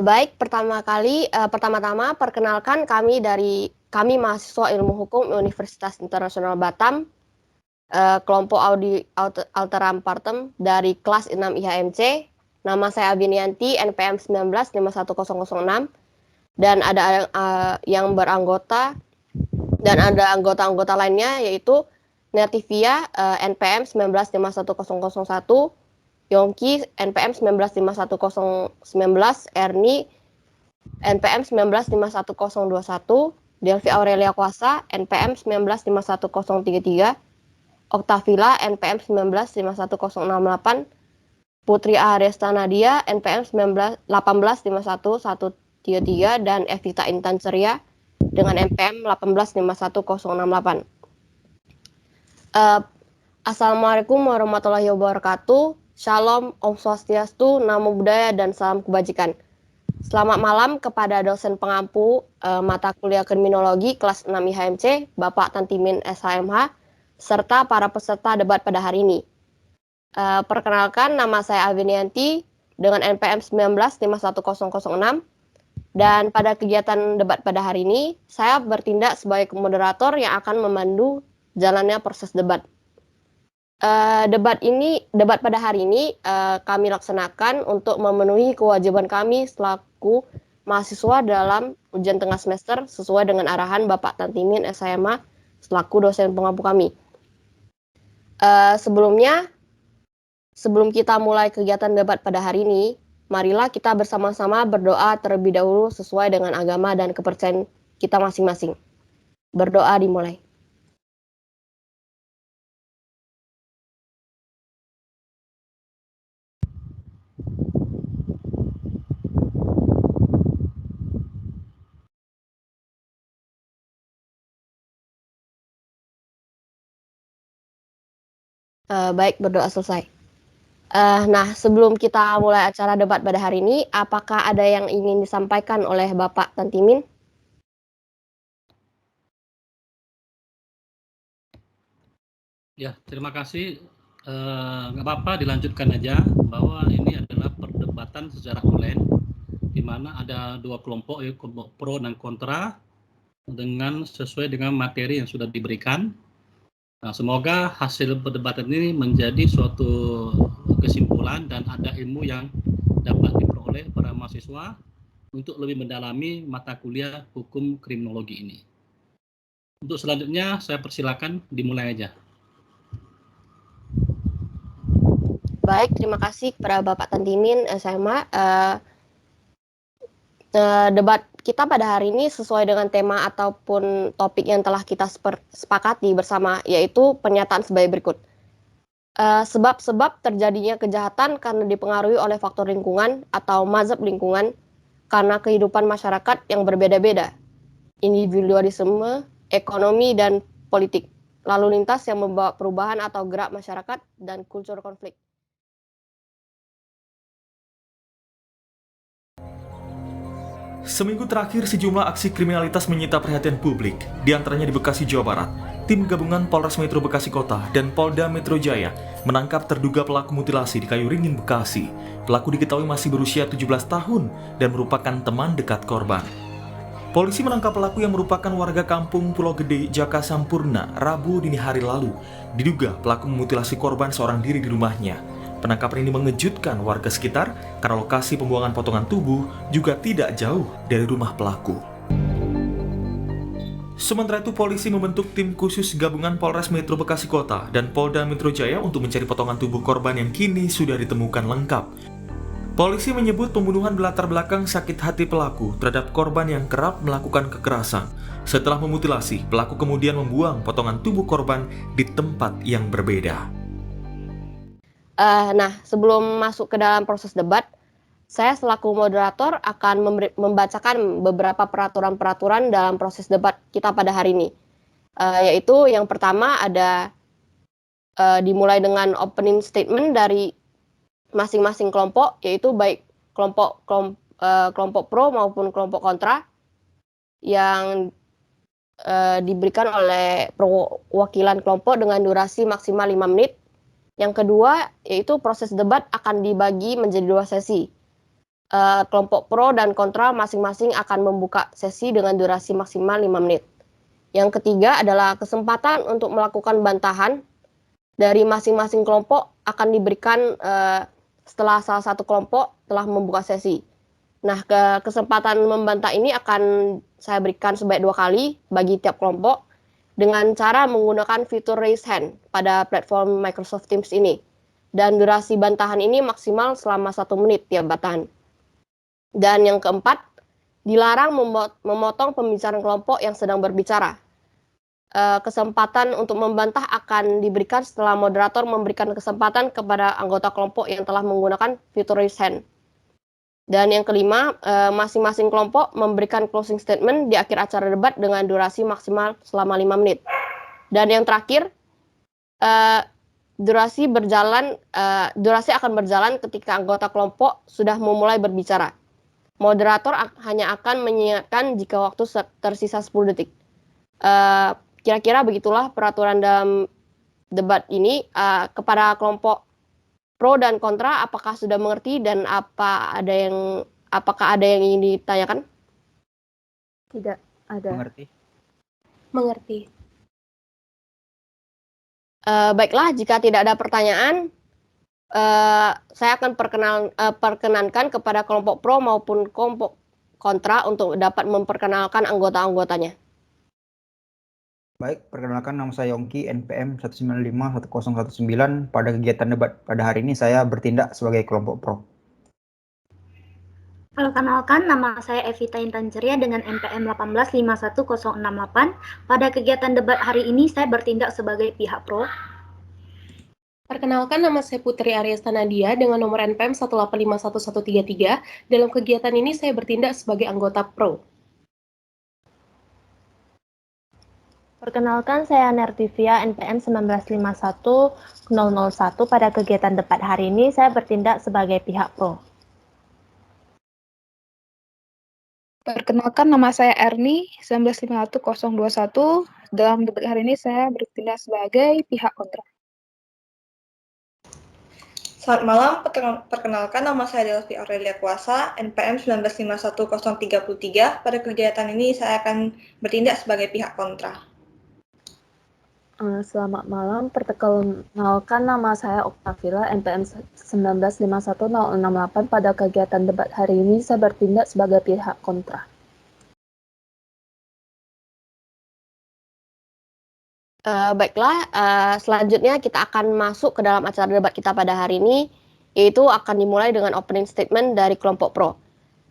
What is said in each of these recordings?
Baik, pertama-tama perkenalkan kami mahasiswa Ilmu Hukum Universitas Internasional Batam, kelompok Alteram Partem dari kelas 6 IHMC. Nama saya Abinianti, NPM 19 51006, dan ada anggota-anggota lainnya yaitu Nertivia, NPM 19 51001, Yongki NPM 19 51019, Erni NPM 19 51021, Delvi Aurelia Kuasa NPM 19 51033, Oktavila NPM 19 51068, Putri Aresta Nadia NPM 18 51133, dan Evita Intan Ceria dengan NPM 18 51068. Assalamualaikum warahmatullahi wabarakatuh. Shalom, Om Swastiastu, Namo Buddhaya, dan salam kebajikan. Selamat malam kepada dosen pengampu mata kuliah kriminologi kelas 6 IHMC, Bapak Tantimin SHMH, serta para peserta debat pada hari ini. Perkenalkan, nama saya Avinianti dengan NPM 19 51006, dan pada kegiatan debat pada hari ini, saya bertindak sebagai moderator yang akan memandu jalannya proses debat. Debat pada hari ini kami laksanakan untuk memenuhi kewajiban kami selaku mahasiswa dalam ujian tengah semester sesuai dengan arahan Bapak Tantimin SHMH selaku dosen pengampu kami. Sebelum kita mulai kegiatan debat pada hari ini, marilah kita bersama-sama berdoa terlebih dahulu sesuai dengan agama dan kepercayaan kita masing-masing. Berdoa dimulai. Baik, berdoa selesai. Nah, sebelum kita mulai acara debat pada hari ini, apakah ada yang ingin disampaikan oleh Bapak Tantimin? Ya, terima kasih. Nggak apa-apa, dilanjutkan aja, bahwa ini adalah perdebatan secara online, di mana ada dua kelompok, kelompok pro dan kontra, dengan sesuai dengan materi yang sudah diberikan. Nah, semoga hasil perdebatan ini menjadi suatu kesimpulan dan ada ilmu yang dapat diperoleh para mahasiswa untuk lebih mendalami mata kuliah hukum kriminologi ini. Untuk selanjutnya, saya persilakan dimulai aja. Baik, terima kasih kepada Bapak Tantimin SMA. Debat kita pada hari ini sesuai dengan tema ataupun topik yang telah kita sepakati bersama, yaitu pernyataan sebagai berikut. Sebab-sebab terjadinya kejahatan karena dipengaruhi oleh faktor lingkungan atau mazhab lingkungan karena kehidupan masyarakat yang berbeda-beda, individualisme, ekonomi, dan politik, lalu lintas yang membawa perubahan atau gerak masyarakat, dan kultur konflik. Seminggu terakhir, sejumlah aksi kriminalitas menyita perhatian publik, diantaranya di Bekasi, Jawa Barat. Tim gabungan Polres Metro Bekasi Kota dan Polda Metro Jaya menangkap terduga pelaku mutilasi di Kayuringin, Bekasi. Pelaku diketahui masih berusia 17 tahun dan merupakan teman dekat korban. Polisi menangkap pelaku yang merupakan warga kampung Pulau Gede, Jaka Sampurna, Rabu dini hari lalu. Diduga pelaku memutilasi korban seorang diri di rumahnya. Penangkapan ini mengejutkan warga sekitar karena lokasi pembuangan potongan tubuh juga tidak jauh dari rumah pelaku. Sementara itu, polisi membentuk tim khusus gabungan Polres Metro Bekasi Kota dan Polda Metro Jaya untuk mencari potongan tubuh korban yang kini sudah ditemukan lengkap. Polisi menyebut pembunuhan berlatar belakang sakit hati pelaku terhadap korban yang kerap melakukan kekerasan. Setelah memutilasi, pelaku kemudian membuang potongan tubuh korban di tempat yang berbeda. Nah, sebelum masuk ke dalam proses debat, saya selaku moderator akan membacakan beberapa peraturan-peraturan dalam proses debat kita pada hari ini. Yaitu yang pertama ada dimulai dengan opening statement dari masing-masing kelompok, yaitu baik kelompok pro maupun kelompok kontra yang diberikan oleh perwakilan kelompok dengan durasi maksimal 5 menit. Yang kedua, yaitu proses debat akan dibagi menjadi 2 sesi. kelompok pro dan kontra masing-masing akan membuka sesi dengan durasi maksimal 5 menit. Yang ketiga adalah kesempatan untuk melakukan bantahan dari masing-masing kelompok akan diberikan setelah salah satu kelompok telah membuka sesi. Nah, kesempatan membantah ini akan saya berikan sebanyak 2 kali bagi tiap kelompok dengan cara menggunakan fitur raise hand pada platform Microsoft Teams ini. Dan durasi bantahan ini maksimal selama 1 menit tiap bantahan. Dan yang keempat, dilarang memotong pembicaraan kelompok yang sedang berbicara. Kesempatan untuk membantah akan diberikan setelah moderator memberikan kesempatan kepada anggota kelompok yang telah menggunakan fitur raise hand. Dan yang kelima, masing-masing kelompok memberikan closing statement di akhir acara debat dengan durasi maksimal selama 5 menit. Dan yang terakhir, durasi akan berjalan ketika anggota kelompok sudah memulai berbicara. Moderator hanya akan mengingatkan jika waktu tersisa 10 detik. Kira-kira begitulah peraturan dalam debat ini. Kepada kelompok pro dan kontra, apakah sudah mengerti dan apakah ada yang ingin ditanyakan? Tidak ada. Mengerti. Baiklah, jika tidak ada pertanyaan, saya akan perkenankan kepada kelompok pro maupun kelompok kontra untuk dapat memperkenalkan anggota-anggotanya. Baik, perkenalkan nama saya Yongki, NPM 1951019. Pada kegiatan debat pada hari ini saya bertindak sebagai kelompok pro. Perkenalkan, nama saya Evita Intan Ceria dengan NPM 1851068. Pada kegiatan debat hari ini saya bertindak sebagai pihak pro. Perkenalkan, nama saya Putri Aryasta Nadia dengan nomor NPM 1851133. Dalam kegiatan ini saya bertindak sebagai anggota pro. Perkenalkan, saya Nertivia, NPM 1951001. Pada kegiatan debat hari ini, saya bertindak sebagai pihak pro. Perkenalkan, nama saya Erni, 1951021. Dalam debat hari ini, saya bertindak sebagai pihak kontra. Selamat malam, perkenalkan nama saya Delvi Aurelia Kuasa, NPM 1951033. Pada kegiatan ini, saya akan bertindak sebagai pihak kontra. Selamat malam, perkenalkan nama saya Oktavila, NPM 1951068. Pada kegiatan debat hari ini, saya bertindak sebagai pihak kontra. Baiklah, selanjutnya kita akan masuk ke dalam acara debat kita pada hari ini, yaitu akan dimulai dengan opening statement dari kelompok pro.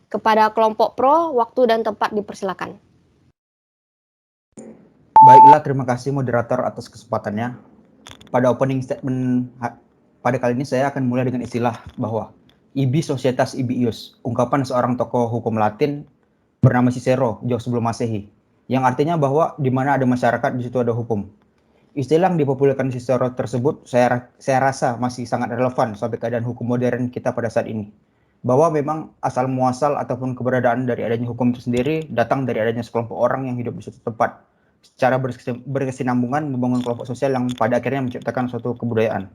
Kepada kelompok pro, waktu dan tempat dipersilakan. Baiklah, terima kasih moderator atas kesempatannya. Pada opening statement pada kali ini saya akan mulai dengan istilah bahwa Ibi Societas Ibi Ius, ungkapan seorang tokoh hukum Latin bernama Cicero jauh sebelum Masehi, yang artinya bahwa di mana ada masyarakat di situ ada hukum. Istilah yang dipopulerkan Cicero tersebut saya rasa masih sangat relevan sampai keadaan hukum modern kita pada saat ini. Bahwa memang asal muasal ataupun keberadaan dari adanya hukum itu sendiri datang dari adanya sekelompok orang yang hidup di suatu tempat, secara berkesinambungan membangun kelompok sosial yang pada akhirnya menciptakan suatu kebudayaan.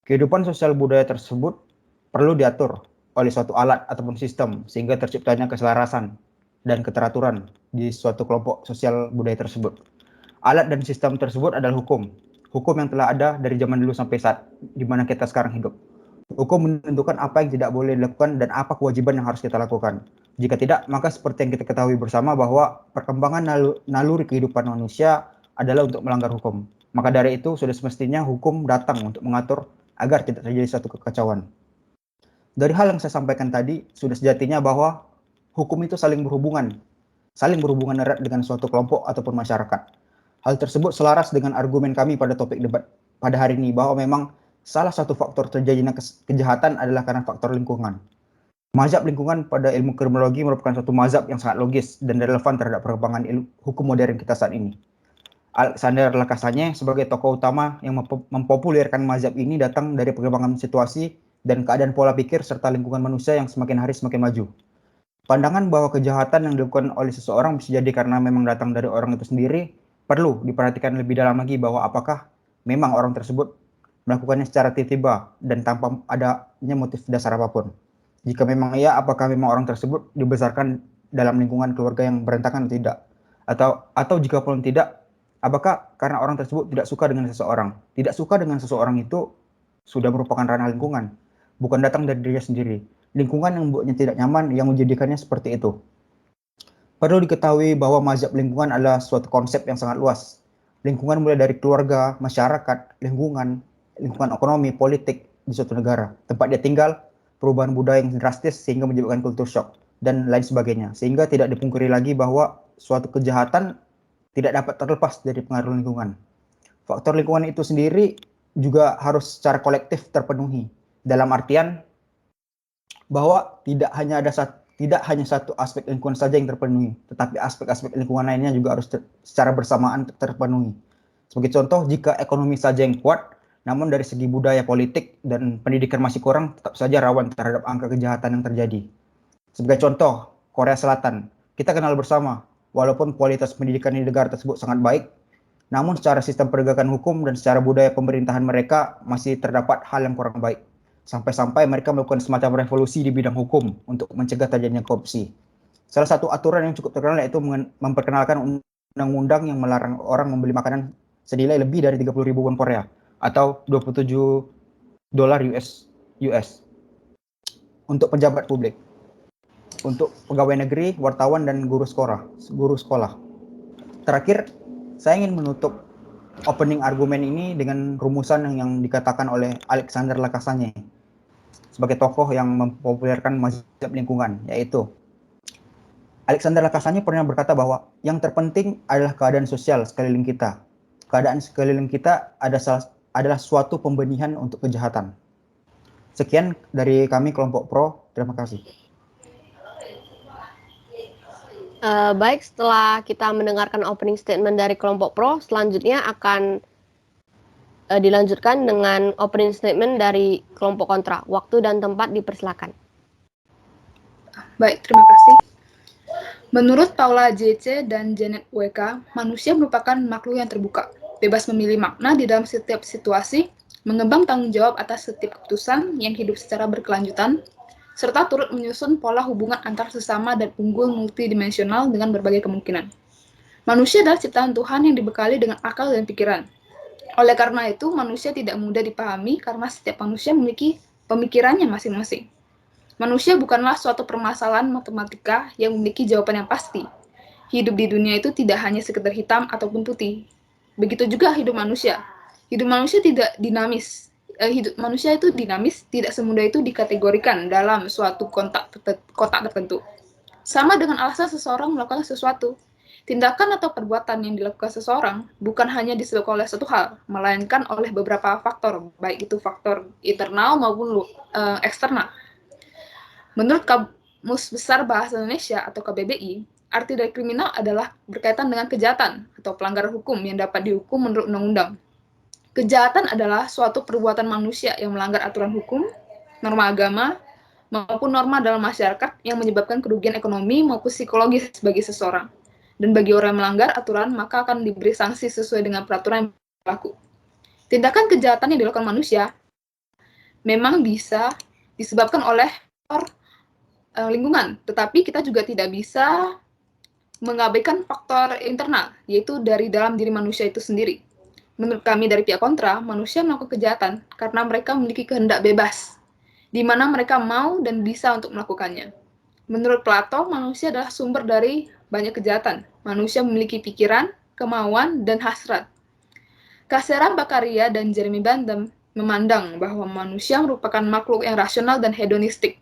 Kehidupan sosial budaya tersebut perlu diatur oleh suatu alat ataupun sistem sehingga terciptanya keselarasan dan keteraturan di suatu kelompok sosial budaya tersebut. Alat dan sistem tersebut adalah hukum. Hukum yang telah ada dari zaman dulu sampai saat di mana kita sekarang hidup. Hukum menentukan apa yang tidak boleh dilakukan dan apa kewajiban yang harus kita lakukan. Jika tidak, maka seperti yang kita ketahui bersama bahwa perkembangan naluri kehidupan manusia adalah untuk melanggar hukum. Maka dari itu sudah semestinya hukum datang untuk mengatur agar tidak terjadi suatu kekacauan. Dari hal yang saya sampaikan tadi, sudah sejatinya bahwa hukum itu saling berhubungan erat dengan suatu kelompok ataupun masyarakat. Hal tersebut selaras dengan argumen kami pada topik debat pada hari ini bahwa memang salah satu faktor terjadinya kejahatan adalah karena faktor lingkungan. Mazhab lingkungan pada ilmu kriminologi merupakan suatu mazhab yang sangat logis dan relevan terhadap perkembangan hukum modern kita saat ini. Alexander Lacassagne sebagai tokoh utama yang mempopulerkan mazhab ini datang dari perkembangan situasi dan keadaan pola pikir serta lingkungan manusia yang semakin hari semakin maju. Pandangan bahwa kejahatan yang dilakukan oleh seseorang bisa jadi karena memang datang dari orang itu sendiri perlu diperhatikan lebih dalam lagi bahwa apakah memang orang tersebut melakukannya secara tiba-tiba dan tanpa adanya motif dasar apapun. Jika memang iya, apakah memang orang tersebut dibesarkan dalam lingkungan keluarga yang berantakan atau tidak? Atau jika pun tidak, apakah karena orang tersebut tidak suka dengan seseorang? Tidak suka dengan seseorang itu sudah merupakan ranah lingkungan, bukan datang dari dirinya sendiri. Lingkungan yang membuatnya tidak nyaman yang menjadikannya seperti itu. Perlu diketahui bahwa mazhab lingkungan adalah suatu konsep yang sangat luas. Lingkungan mulai dari keluarga, masyarakat, lingkungan ekonomi, politik di suatu negara, tempat dia tinggal, perubahan budaya yang drastis sehingga menyebabkan culture shock, dan lain sebagainya. Sehingga tidak dipungkiri lagi bahwa suatu kejahatan tidak dapat terlepas dari pengaruh lingkungan. Faktor lingkungan itu sendiri juga harus secara kolektif terpenuhi. Dalam artian bahwa tidak hanya satu aspek lingkungan saja yang terpenuhi, tetapi aspek-aspek lingkungan lainnya juga harus secara bersamaan terpenuhi. Sebagai contoh, jika ekonomi saja yang kuat, namun dari segi budaya, politik, dan pendidikan masih kurang, tetap saja rawan terhadap angka kejahatan yang terjadi. Sebagai contoh, Korea Selatan. Kita kenal bersama, walaupun kualitas pendidikan di negara tersebut sangat baik, namun secara sistem penegakan hukum dan secara budaya pemerintahan mereka masih terdapat hal yang kurang baik. Sampai-sampai mereka melakukan semacam revolusi di bidang hukum untuk mencegah terjadinya korupsi. Salah satu aturan yang cukup terkenal yaitu memperkenalkan undang-undang yang melarang orang membeli makanan senilai lebih dari 30.000 won Korea atau $27 US untuk pejabat publik, untuk pegawai negeri, wartawan, dan guru sekolah. Terakhir, saya ingin menutup opening argumen ini dengan rumusan yang dikatakan oleh Alexander Lacassagne sebagai tokoh yang mempopulerkan mazhab lingkungan, yaitu Alexander Lacassagne pernah berkata bahwa yang terpenting adalah keadaan sosial sekeliling kita. Keadaan sekeliling kita adalah suatu pembenihan untuk kejahatan. Sekian dari kami kelompok Pro, terima kasih. Baik, setelah kita mendengarkan opening statement dari kelompok Pro, selanjutnya akan dilanjutkan dengan opening statement dari kelompok Kontra. Waktu dan tempat dipersilakan. Baik, terima kasih. Menurut Paula J.C. dan Janet W.K., manusia merupakan makhluk yang terbuka, bebas memilih makna di dalam setiap situasi, mengembang tanggung jawab atas setiap keputusan yang hidup secara berkelanjutan, serta turut menyusun pola hubungan antar sesama dan unggul multidimensional dengan berbagai kemungkinan. Manusia adalah ciptaan Tuhan yang dibekali dengan akal dan pikiran. Oleh karena itu, manusia tidak mudah dipahami karena setiap manusia memiliki pemikirannya masing-masing. Manusia bukanlah suatu permasalahan matematika yang memiliki jawaban yang pasti. Hidup di dunia itu tidak hanya sekedar hitam ataupun putih. Begitu juga hidup manusia. Hidup manusia tidak dinamis. Hidup manusia itu dinamis, tidak semudah itu dikategorikan dalam suatu kotak tertentu. Sama dengan alasan seseorang melakukan sesuatu. Tindakan atau perbuatan yang dilakukan seseorang bukan hanya disebabkan oleh satu hal, melainkan oleh beberapa faktor, baik itu faktor internal maupun eksternal. Menurut Kamus Besar Bahasa Indonesia atau KBBI, arti dari kriminal adalah berkaitan dengan kejahatan atau pelanggaran hukum yang dapat dihukum menurut undang-undang. Kejahatan adalah suatu perbuatan manusia yang melanggar aturan hukum, norma agama, maupun norma dalam masyarakat yang menyebabkan kerugian ekonomi maupun psikologis bagi seseorang. Dan bagi orang yang melanggar aturan, maka akan diberi sanksi sesuai dengan peraturan yang berlaku. Tindakan kejahatan yang dilakukan manusia memang bisa disebabkan oleh lingkungan, tetapi kita juga tidak bisa mengabaikan faktor internal, yaitu dari dalam diri manusia itu sendiri. Menurut kami dari pihak kontra, manusia melakukan kejahatan karena mereka memiliki kehendak bebas, di mana mereka mau dan bisa untuk melakukannya. Menurut Plato, manusia adalah sumber dari banyak kejahatan. Manusia memiliki pikiran, kemauan, dan hasrat. Cassera Baccaria dan Jeremy Bentham memandang bahwa manusia merupakan makhluk yang rasional dan hedonistik,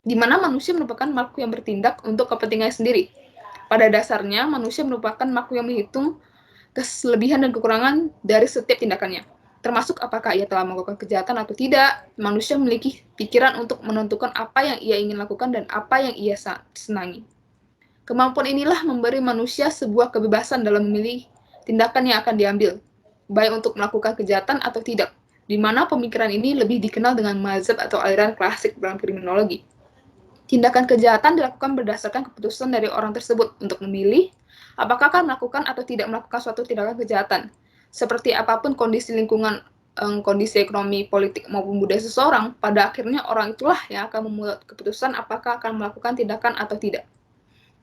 di mana manusia merupakan makhluk yang bertindak untuk kepentingannya sendiri. Pada dasarnya, manusia merupakan makhluk yang menghitung kelebihan dan kekurangan dari setiap tindakannya, termasuk apakah ia telah melakukan kejahatan atau tidak. Manusia memiliki pikiran untuk menentukan apa yang ia ingin lakukan dan apa yang ia senangi. Kemampuan inilah memberi manusia sebuah kebebasan dalam memilih tindakan yang akan diambil, baik untuk melakukan kejahatan atau tidak, di mana pemikiran ini lebih dikenal dengan mazhab atau aliran klasik dalam kriminologi. Tindakan kejahatan dilakukan berdasarkan keputusan dari orang tersebut untuk memilih apakah akan melakukan atau tidak melakukan suatu tindakan kejahatan. Seperti apapun kondisi lingkungan kondisi ekonomi, politik, maupun budaya seseorang, pada akhirnya orang itulah yang akan membuat keputusan apakah akan melakukan tindakan atau tidak.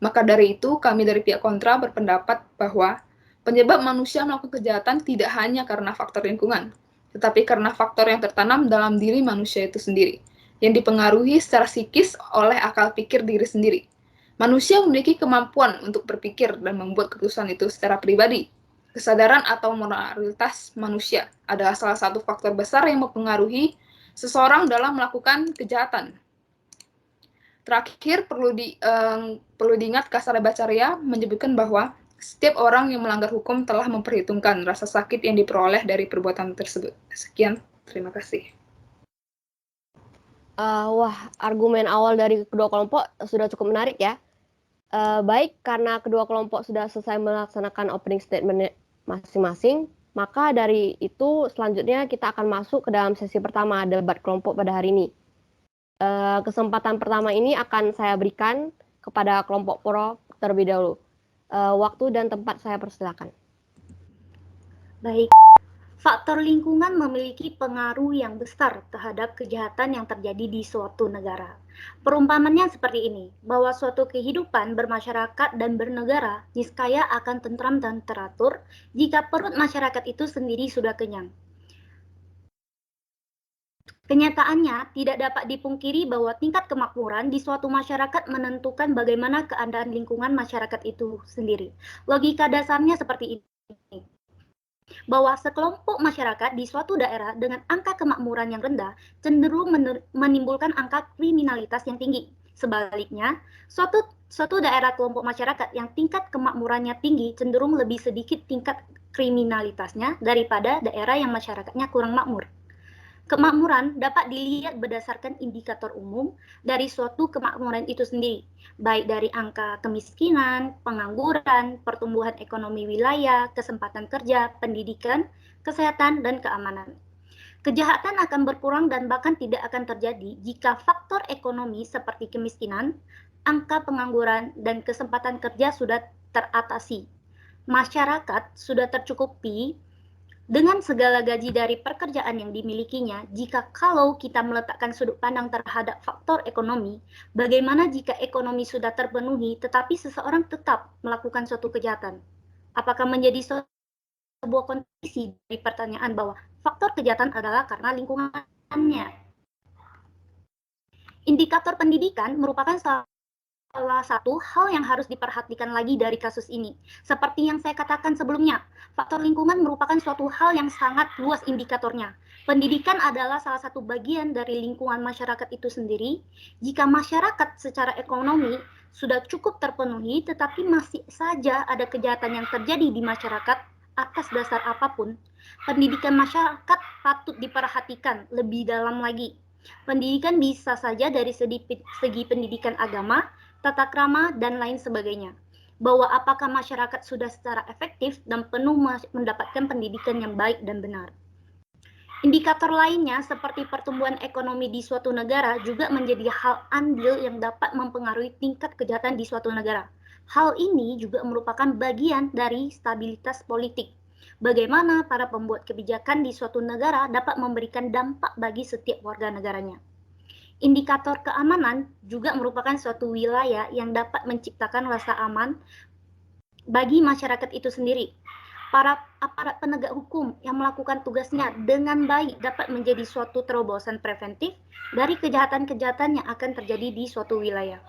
Maka dari itu, kami dari pihak kontra berpendapat bahwa penyebab manusia melakukan kejahatan tidak hanya karena faktor lingkungan, tetapi karena faktor yang tertanam dalam diri manusia itu sendiri, yang dipengaruhi secara psikis oleh akal pikir diri sendiri. Manusia memiliki kemampuan untuk berpikir dan membuat keputusan itu secara pribadi. Kesadaran atau moralitas manusia adalah salah satu faktor besar yang mempengaruhi seseorang dalam melakukan kejahatan. Terakhir, perlu diingat Kasara Bacaria menyebutkan bahwa setiap orang yang melanggar hukum telah memperhitungkan rasa sakit yang diperoleh dari perbuatan tersebut. Sekian, terima kasih. Wah, argumen awal dari kedua kelompok sudah cukup menarik ya. Baik, karena kedua kelompok sudah selesai melaksanakan opening statement masing-masing, maka dari itu selanjutnya kita akan masuk ke dalam sesi pertama debat kelompok pada hari ini. Kesempatan pertama ini akan saya berikan kepada kelompok pro terlebih dahulu. Waktu dan tempat saya persilakan. Baik. Faktor lingkungan memiliki pengaruh yang besar terhadap kejahatan yang terjadi di suatu negara. Perumpamannya seperti ini, bahwa suatu kehidupan bermasyarakat dan bernegara niscaya akan tentram dan teratur jika perut masyarakat itu sendiri sudah kenyang. Kenyataannya, tidak dapat dipungkiri bahwa tingkat kemakmuran di suatu masyarakat menentukan bagaimana keadaan lingkungan masyarakat itu sendiri. Logika dasarnya seperti ini, bahwa sekelompok masyarakat di suatu daerah dengan angka kemakmuran yang rendah cenderung menimbulkan angka kriminalitas yang tinggi. Sebaliknya, suatu daerah kelompok masyarakat yang tingkat kemakmurannya tinggi cenderung lebih sedikit tingkat kriminalitasnya daripada daerah yang masyarakatnya kurang makmur. Kemakmuran dapat dilihat berdasarkan indikator umum dari suatu kemakmuran itu sendiri, baik dari angka kemiskinan, pengangguran, pertumbuhan ekonomi wilayah, kesempatan kerja, pendidikan, kesehatan, dan keamanan. Kejahatan akan berkurang dan bahkan tidak akan terjadi jika faktor ekonomi seperti kemiskinan, angka pengangguran, dan kesempatan kerja sudah teratasi. Masyarakat sudah tercukupi dengan segala gaji dari pekerjaan yang dimilikinya. Jika kalau kita meletakkan sudut pandang terhadap faktor ekonomi, bagaimana jika ekonomi sudah terpenuhi tetapi seseorang tetap melakukan suatu kejahatan? Apakah menjadi sebuah kondisi dari pertanyaan bahwa faktor kejahatan adalah karena lingkungannya? Indikator pendidikan merupakan salah satu hal yang harus diperhatikan lagi dari kasus ini. Seperti yang saya katakan sebelumnya, faktor lingkungan merupakan suatu hal yang sangat luas indikatornya. Pendidikan adalah salah satu bagian dari lingkungan masyarakat itu sendiri. Jika masyarakat secara ekonomi sudah cukup terpenuhi, tetapi masih saja ada kejahatan yang terjadi di masyarakat atas dasar apapun, pendidikan masyarakat patut diperhatikan lebih dalam lagi. Pendidikan bisa saja dari segi pendidikan agama, tata krama, dan lain sebagainya. Bahwa apakah masyarakat sudah secara efektif dan penuh mendapatkan pendidikan yang baik dan benar. Indikator lainnya seperti pertumbuhan ekonomi di suatu negara juga menjadi hal andil yang dapat mempengaruhi tingkat kejahatan di suatu negara. Hal ini juga merupakan bagian dari stabilitas politik. Bagaimana para pembuat kebijakan di suatu negara dapat memberikan dampak bagi setiap warga negaranya. Indikator keamanan juga merupakan suatu wilayah yang dapat menciptakan rasa aman bagi masyarakat itu sendiri. Para aparat penegak hukum yang melakukan tugasnya dengan baik dapat menjadi suatu terobosan preventif dari kejahatan-kejahatan yang akan terjadi di suatu wilayah.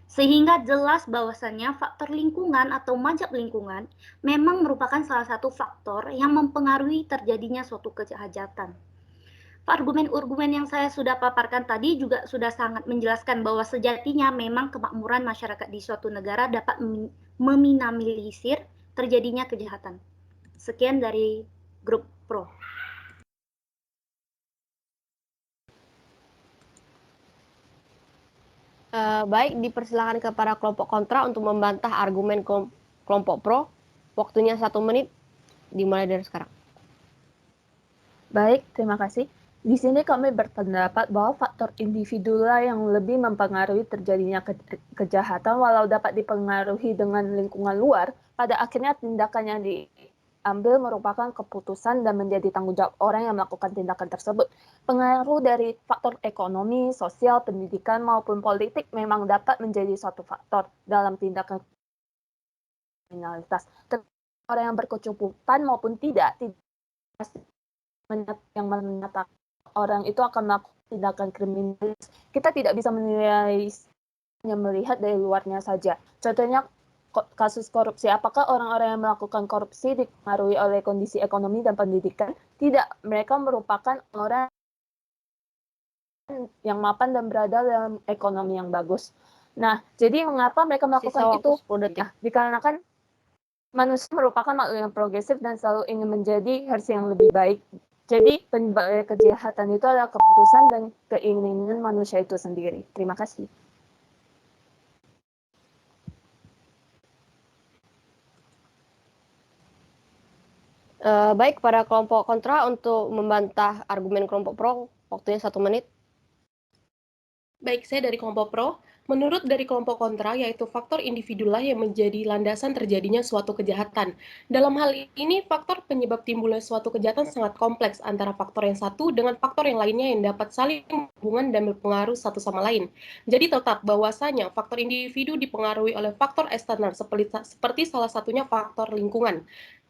Sehingga jelas bahwasannya faktor lingkungan atau mazhab lingkungan memang merupakan salah satu faktor yang mempengaruhi terjadinya suatu kejahatan. Argumen-argumen yang saya sudah paparkan tadi juga sudah sangat menjelaskan bahwa sejatinya memang kemakmuran masyarakat di suatu negara dapat meminimalisir terjadinya kejahatan. Sekian dari grup pro. Baik, dipersilakan kepada kelompok kontra untuk membantah argumen kelompok pro. Waktunya 1 menit, dimulai dari sekarang. Baik, terima kasih. Di sini kami berpendapat bahwa faktor individulah yang lebih mempengaruhi terjadinya kejahatan, walau dapat dipengaruhi dengan lingkungan luar, pada akhirnya tindakan yang diambil merupakan keputusan dan menjadi tanggung jawab orang yang melakukan tindakan tersebut. Pengaruh dari faktor ekonomi, sosial, pendidikan, maupun politik memang dapat menjadi suatu faktor dalam tindakan kriminalitas. Orang yang berkecukupan maupun tidak pasti yang menyatakan orang itu akan melakukan tindakan kriminal. Kita tidak bisa menilai hanya melihat dari luarnya saja. Contohnya kasus korupsi. Apakah orang-orang yang melakukan korupsi dipengaruhi oleh kondisi ekonomi dan pendidikan? Tidak, mereka merupakan orang yang mapan dan berada dalam ekonomi yang bagus. Nah, jadi mengapa mereka melakukan itu? Ya, dikarenakan manusia merupakan makhluk yang progresif dan selalu ingin menjadi versi yang lebih baik. Jadi, penyebab kejahatan itu adalah keputusan dan keinginan manusia itu sendiri. Terima kasih. Baik, pada kelompok kontra untuk membantah argumen kelompok pro, waktunya 1 menit. Baik, saya dari kelompok pro. Menurut dari kelompok kontra, yaitu faktor individulah yang menjadi landasan terjadinya suatu kejahatan. Dalam hal ini, faktor penyebab timbulnya suatu kejahatan sangat kompleks antara faktor yang satu dengan faktor yang lainnya yang dapat saling berhubungan dan berpengaruh satu sama lain. Jadi tetap bahwasanya faktor individu dipengaruhi oleh faktor eksternal seperti salah satunya faktor lingkungan.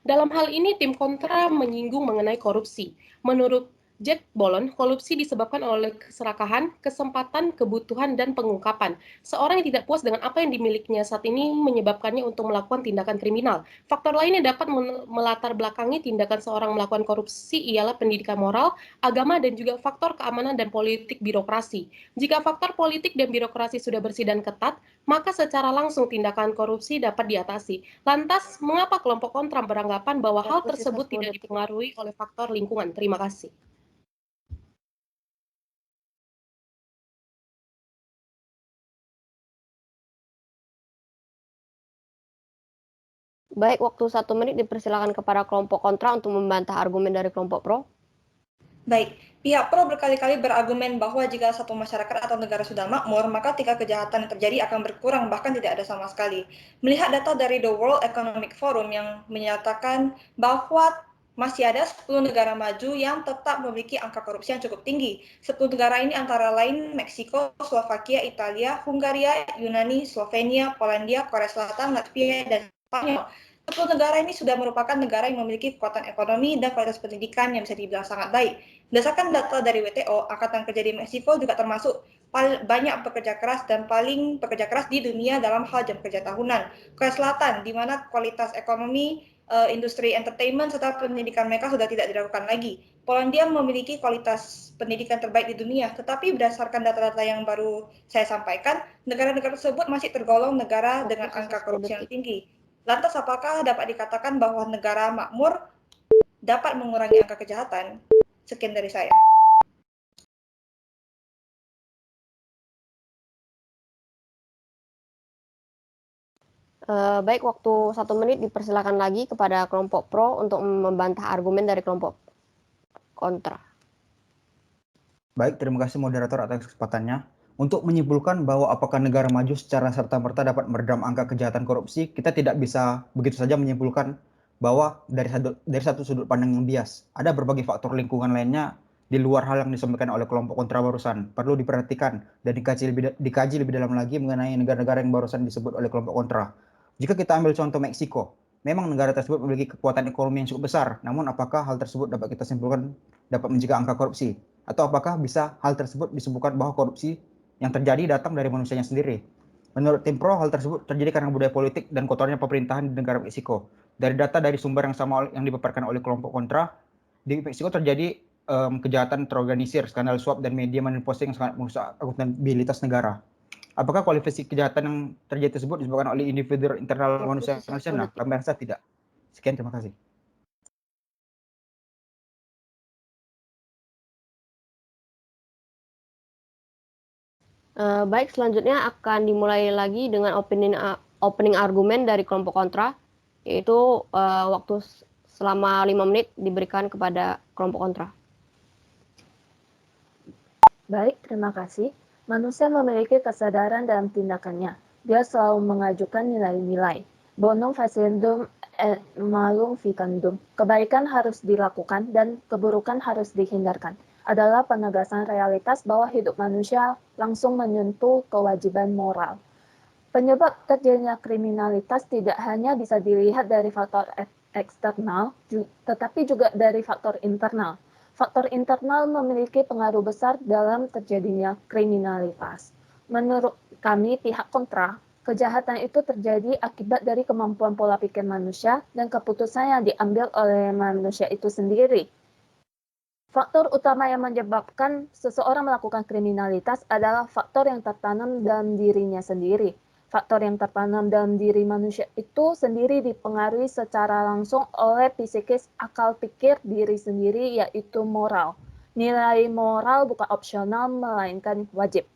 Dalam hal ini, tim kontra menyinggung mengenai korupsi. Menurut Jack Bolon, korupsi disebabkan oleh keserakahan, kesempatan, kebutuhan, dan pengungkapan. Seorang yang tidak puas dengan apa yang dimilikinya saat ini menyebabkannya untuk melakukan tindakan kriminal. Faktor lain yang dapat melatar belakangi tindakan seorang melakukan korupsi ialah pendidikan moral, agama, dan juga faktor keamanan dan politik birokrasi. Jika faktor politik dan birokrasi sudah bersih dan ketat, maka secara langsung tindakan korupsi dapat diatasi. Lantas, mengapa kelompok kontra beranggapan bahwa hal tersebut tidak dipengaruhi oleh faktor lingkungan? Terima kasih. Baik, waktu 1 menit dipersilakan kepada kelompok kontra untuk membantah argumen dari kelompok pro. Baik, pihak pro berkali-kali berargumen bahwa jika satu masyarakat atau negara sudah makmur, maka tingkat kejahatan yang terjadi akan berkurang, bahkan tidak ada sama sekali. Melihat data dari The World Economic Forum yang menyatakan bahwa masih ada 10 negara maju yang tetap memiliki angka korupsi yang cukup tinggi. 10 negara ini antara lain Meksiko, Slovakia, Italia, Hungaria, Yunani, Slovenia, Polandia, Korea Selatan, Latvia, dan Spanyol. 10 negara ini sudah merupakan negara yang memiliki kekuatan ekonomi dan kualitas pendidikan yang bisa dibilang sangat baik. Berdasarkan data dari WTO, Angkatan Kerja di Meksiko juga termasuk banyak pekerja keras dan paling pekerja keras di dunia dalam hal jam kerja tahunan. Korea Selatan, di mana kualitas ekonomi, industri entertainment, serta pendidikan mereka sudah tidak diragukan lagi. Polandia memiliki kualitas pendidikan terbaik di dunia, tetapi berdasarkan data-data yang baru saya sampaikan, negara-negara tersebut masih tergolong negara dengan angka korupsi yang tinggi. Lantas apakah dapat dikatakan bahwa negara makmur dapat mengurangi angka kejahatan? Sekian dari saya. Baik, waktu 1 menit dipersilakan lagi kepada kelompok pro untuk membantah argumen dari kelompok kontra. Baik, terima kasih moderator atas kesempatannya. Untuk menyimpulkan bahwa apakah negara maju secara serta-merta dapat meredam angka kejahatan korupsi, kita tidak bisa begitu saja menyimpulkan bahwa dari satu sudut pandang yang bias. Ada berbagai faktor lingkungan lainnya di luar hal yang disampaikan oleh kelompok kontra barusan. Perlu diperhatikan dan dikaji lebih dalam lagi mengenai negara-negara yang barusan disebut oleh kelompok kontra. Jika kita ambil contoh Meksiko, memang negara tersebut memiliki kekuatan ekonomi yang cukup besar. Namun apakah hal tersebut dapat kita simpulkan dapat mencegah angka korupsi? Atau apakah bisa hal tersebut disebutkan bahwa korupsi yang terjadi datang dari manusianya sendiri? Menurut tim pro, hal tersebut terjadi karena budaya politik dan kotornya pemerintahan di negara Meksiko. Dari data dari sumber yang sama yang dipaparkan oleh kelompok kontra, di Meksiko terjadi kejahatan terorganisir, skandal suap, dan media manipulasi yang sangat merusak akuntabilitas negara. Apakah kualifikasi kejahatan yang terjadi tersebut disebabkan oleh individu internal manusia? Nah, kami rasa tidak. Sekian, terima kasih. Baik, selanjutnya akan dimulai lagi dengan opening argumen dari kelompok kontra, yaitu waktu selama 5 menit diberikan kepada kelompok kontra. Baik, terima kasih. Manusia memiliki kesadaran dalam tindakannya. Dia selalu mengajukan nilai-nilai. Bonum facendum malum ficandum. Kebaikan harus dilakukan dan keburukan harus dihindarkan. Adalah penegasan realitas bahwa hidup manusia langsung menyentuh kewajiban moral. Penyebab terjadinya kriminalitas tidak hanya bisa dilihat dari faktor eksternal, tetapi juga dari faktor internal. Faktor internal memiliki pengaruh besar dalam terjadinya kriminalitas. Menurut kami, pihak kontra, kejahatan itu terjadi akibat dari kemampuan pola pikir manusia dan keputusan yang diambil oleh manusia itu sendiri. Faktor utama yang menyebabkan seseorang melakukan kriminalitas adalah faktor yang tertanam dalam dirinya sendiri. Faktor yang tertanam dalam diri manusia itu sendiri dipengaruhi secara langsung oleh psikis akal pikir diri sendiri, yaitu moral. Nilai moral bukan opsional, melainkan wajib.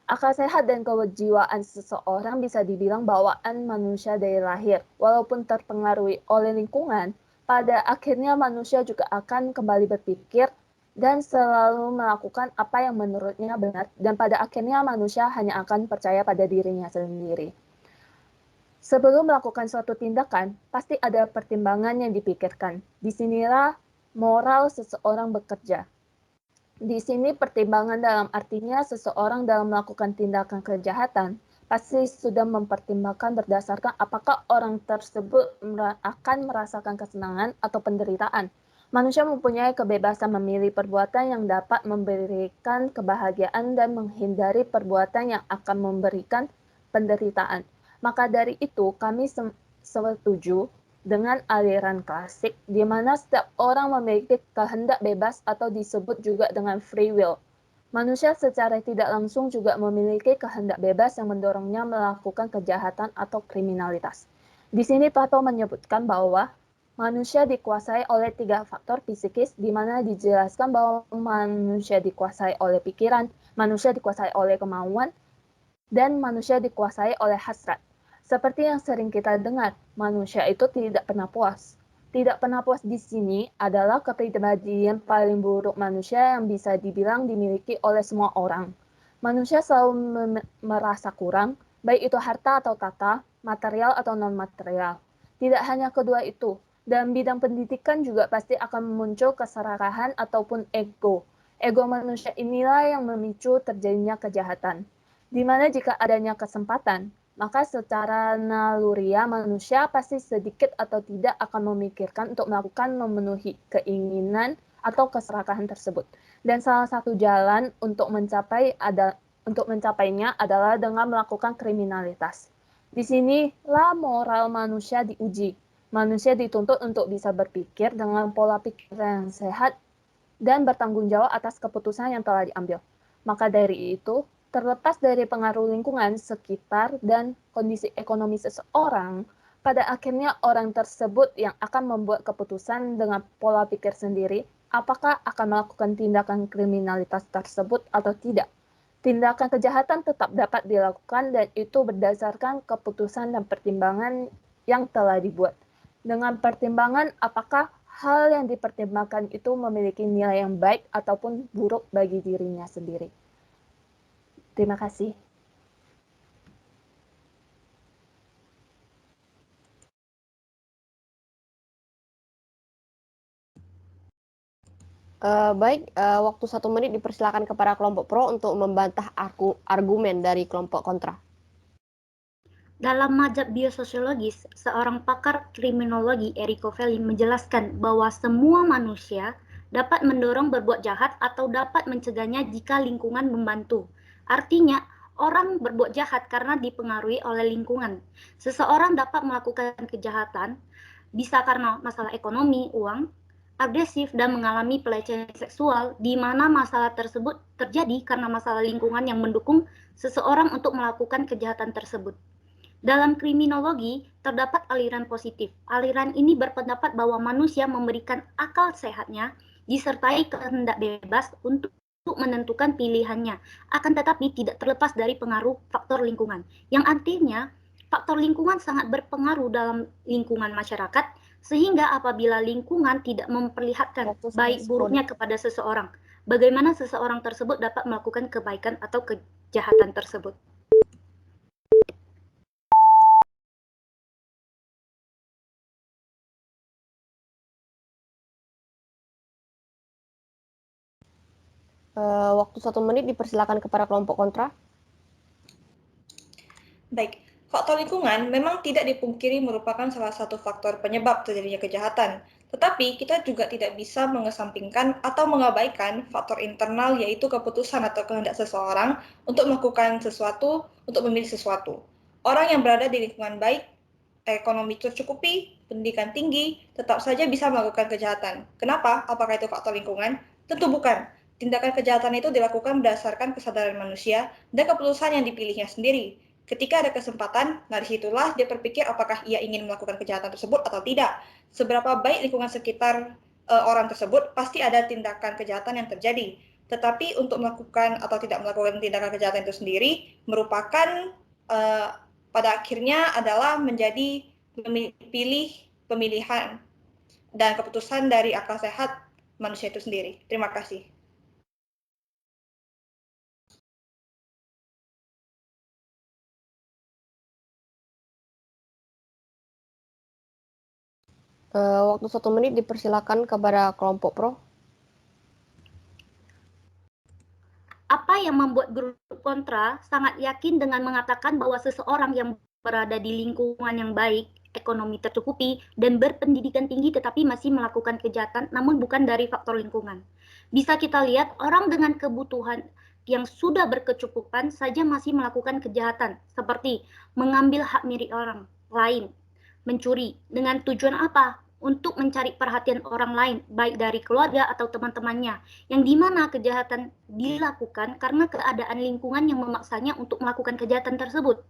Akal sehat dan kejiwaan seseorang bisa dibilang bawaan manusia dari lahir. Walaupun terpengaruhi oleh lingkungan, pada akhirnya manusia juga akan kembali berpikir dan selalu melakukan apa yang menurutnya benar, dan pada akhirnya manusia hanya akan percaya pada dirinya sendiri. Sebelum melakukan suatu tindakan, pasti ada pertimbangan yang dipikirkan. Disinilah moral seseorang bekerja. Di sini pertimbangan dalam artinya seseorang dalam melakukan tindakan kejahatan pasti sudah mempertimbangkan berdasarkan apakah orang tersebut akan merasakan kesenangan atau penderitaan. Manusia mempunyai kebebasan memilih perbuatan yang dapat memberikan kebahagiaan dan menghindari perbuatan yang akan memberikan penderitaan. Maka dari itu, kami setuju dengan aliran klasik, di mana setiap orang memiliki kehendak bebas atau disebut juga dengan free will. Manusia secara tidak langsung juga memiliki kehendak bebas yang mendorongnya melakukan kejahatan atau kriminalitas. Di sini Plato menyebutkan bahwa manusia dikuasai oleh 3 faktor psikis, di mana dijelaskan bahwa manusia dikuasai oleh pikiran, manusia dikuasai oleh kemauan, dan manusia dikuasai oleh hasrat. Seperti yang sering kita dengar, manusia itu tidak pernah puas. Tidak pernah puas di sini adalah kepribadian paling buruk manusia yang bisa dibilang dimiliki oleh semua orang. Manusia selalu merasa kurang, baik itu harta atau tata, material atau non-material. Tidak hanya kedua itu, dalam bidang pendidikan juga pasti akan muncul keserakahan ataupun ego. Ego manusia inilah yang memicu terjadinya kejahatan. Di mana jika adanya kesempatan, maka secara naluriah manusia pasti sedikit atau tidak akan memikirkan untuk melakukan memenuhi keinginan atau keserakahan tersebut. Dan salah satu jalan untuk mencapainya adalah dengan melakukan kriminalitas. Di sinilah moral manusia diuji. Manusia dituntut untuk bisa berpikir dengan pola pikir yang sehat dan bertanggung jawab atas keputusan yang telah diambil. Maka dari itu, terlepas dari pengaruh lingkungan sekitar dan kondisi ekonomi seseorang, pada akhirnya orang tersebut yang akan membuat keputusan dengan pola pikir sendiri, apakah akan melakukan tindakan kriminalitas tersebut atau tidak. Tindakan kejahatan tetap dapat dilakukan dan itu berdasarkan keputusan dan pertimbangan yang telah dibuat. Dengan pertimbangan apakah hal yang dipertimbangkan itu memiliki nilai yang baik ataupun buruk bagi dirinya sendiri. Terima kasih. Baik, waktu 1 menit dipersilakan kepada kelompok pro untuk membantah argumen dari kelompok kontra. Dalam mazhab biososiologis, seorang pakar kriminologi Enrico Fermi menjelaskan bahwa semua manusia dapat mendorong berbuat jahat atau dapat mencegahnya jika lingkungan membantu. Artinya, orang berbuat jahat karena dipengaruhi oleh lingkungan. Seseorang dapat melakukan kejahatan bisa karena masalah ekonomi, uang, agresif, dan mengalami pelecehan seksual, di mana masalah tersebut terjadi karena masalah lingkungan yang mendukung seseorang untuk melakukan kejahatan tersebut. Dalam kriminologi, terdapat aliran positif. Aliran ini berpendapat bahwa manusia memberikan akal sehatnya disertai kehendak bebas untuk menentukan pilihannya, akan tetapi tidak terlepas dari pengaruh faktor lingkungan. Yang artinya, faktor lingkungan sangat berpengaruh dalam lingkungan masyarakat, sehingga apabila lingkungan tidak memperlihatkan baik buruknya kepada seseorang, bagaimana seseorang tersebut dapat melakukan kebaikan atau kejahatan tersebut. Waktu 1 menit dipersilakan kepada kelompok kontra. Baik, faktor lingkungan memang tidak dipungkiri merupakan salah satu faktor penyebab terjadinya kejahatan. Tetapi kita juga tidak bisa mengesampingkan atau mengabaikan faktor internal yaitu keputusan atau kehendak seseorang untuk melakukan sesuatu, untuk memilih sesuatu. Orang yang berada di lingkungan baik, ekonomi tercukupi, pendidikan tinggi, tetap saja bisa melakukan kejahatan. Kenapa? Apakah itu faktor lingkungan? Tentu bukan. Tindakan kejahatan itu dilakukan berdasarkan kesadaran manusia dan keputusan yang dipilihnya sendiri. Ketika ada kesempatan, dari situlah dia berpikir apakah ia ingin melakukan kejahatan tersebut atau tidak. Seberapa baik lingkungan sekitar orang tersebut, pasti ada tindakan kejahatan yang terjadi. Tetapi untuk melakukan atau tidak melakukan tindakan kejahatan itu sendiri merupakan pada akhirnya adalah menjadi pemilihan dan keputusan dari akal sehat manusia itu sendiri. Terima kasih. Waktu 1 menit dipersilakan kepada kelompok pro. Apa yang membuat grup kontra sangat yakin dengan mengatakan bahwa seseorang yang berada di lingkungan yang baik, ekonomi tercukupi, dan berpendidikan tinggi tetapi masih melakukan kejahatan namun bukan dari faktor lingkungan. Bisa kita lihat orang dengan kebutuhan yang sudah berkecukupan saja masih melakukan kejahatan seperti mengambil hak milik orang lain, mencuri dengan tujuan apa? Untuk mencari perhatian orang lain, baik dari keluarga atau teman-temannya, yang dimana kejahatan dilakukan karena keadaan lingkungan yang memaksanya untuk melakukan kejahatan tersebut.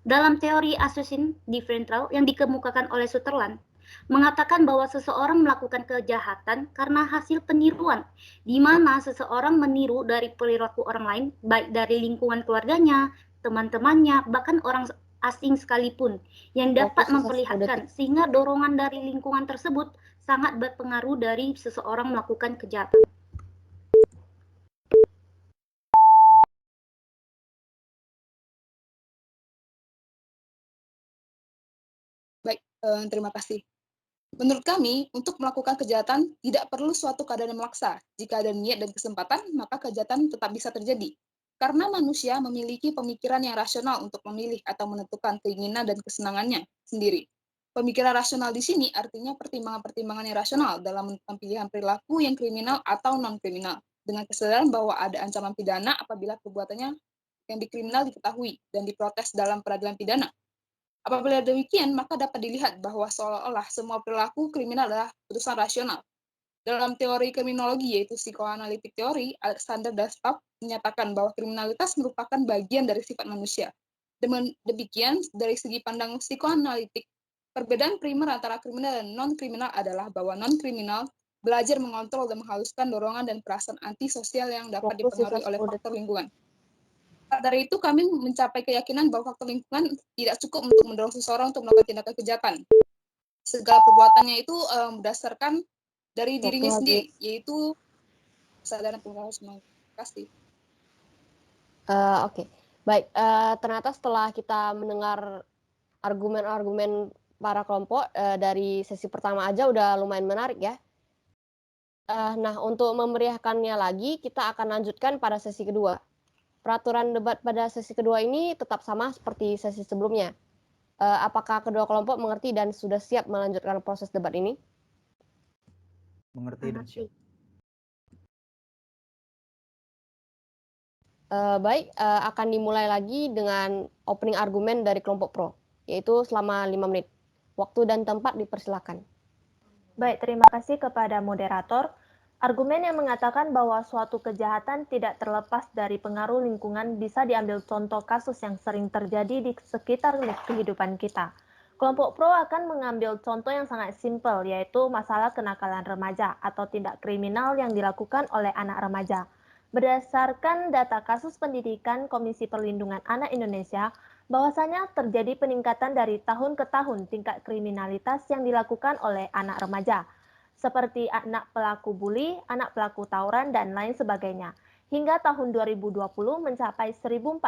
Dalam teori association differential yang dikemukakan oleh Sutherland, mengatakan bahwa seseorang melakukan kejahatan karena hasil peniruan, di mana seseorang meniru dari perilaku orang lain, baik dari lingkungan keluarganya, teman-temannya, bahkan orang asing sekalipun, yang dapat memperlihatkan sehingga dorongan dari lingkungan tersebut sangat berpengaruh dari seseorang melakukan kejahatan. Baik, terima kasih. Menurut kami, untuk melakukan kejahatan tidak perlu suatu keadaan yang memaksa. Jika ada niat dan kesempatan, maka kejahatan tetap bisa terjadi. Karena manusia memiliki pemikiran yang rasional untuk memilih atau menentukan keinginan dan kesenangannya sendiri. Pemikiran rasional di sini artinya pertimbangan-pertimbangan yang rasional dalam menentukan pilihan perilaku yang kriminal atau non-kriminal, dengan kesadaran bahwa ada ancaman pidana apabila perbuatannya yang dikriminal diketahui dan diprotes dalam peradilan pidana. Apabila demikian, maka dapat dilihat bahwa seolah-olah semua perilaku kriminal adalah putusan rasional. Dalam teori kriminologi, yaitu psikoanalitik teori, Alexander Daspap menyatakan bahwa kriminalitas merupakan bagian dari sifat manusia. Demikian, dari segi pandang psikoanalitik, perbedaan primer antara kriminal dan non-kriminal adalah bahwa non-kriminal belajar mengontrol dan menghaluskan dorongan dan perasaan antisosial yang dapat dipengaruhi oleh faktor lingkungan. Dari itu kami mencapai keyakinan bahwa faktor lingkungan tidak cukup untuk mendorong seseorang untuk melakukan tindakan kejahatan. Segala perbuatannya itu berdasarkan dari dirinya sendiri, yaitu kesadaran pengaruh. Terima kasih. Oke, baik. Ternyata setelah kita mendengar argumen-argumen para kelompok dari sesi pertama aja udah lumayan menarik ya. Nah, untuk memeriahkannya lagi, kita akan lanjutkan pada sesi kedua. Peraturan debat pada sesi kedua ini tetap sama seperti sesi sebelumnya. Apakah kedua kelompok mengerti dan sudah siap melanjutkan proses debat ini? Mengerti dan siap. Baik, akan dimulai lagi dengan opening argumen dari kelompok pro, yaitu selama 5 menit. Waktu dan tempat dipersilakan. Baik, terima kasih kepada moderator. Argumen yang mengatakan bahwa suatu kejahatan tidak terlepas dari pengaruh lingkungan bisa diambil contoh kasus yang sering terjadi di sekitar kehidupan kita. Kelompok pro akan mengambil contoh yang sangat simpel, yaitu masalah kenakalan remaja atau tindak kriminal yang dilakukan oleh anak remaja. Berdasarkan data kasus pendidikan Komisi Perlindungan Anak Indonesia, bahwasanya terjadi peningkatan dari tahun ke tahun tingkat kriminalitas yang dilakukan oleh anak remaja, seperti anak pelaku bully, anak pelaku tawuran, dan lain sebagainya. Hingga tahun 2020 mencapai 1.451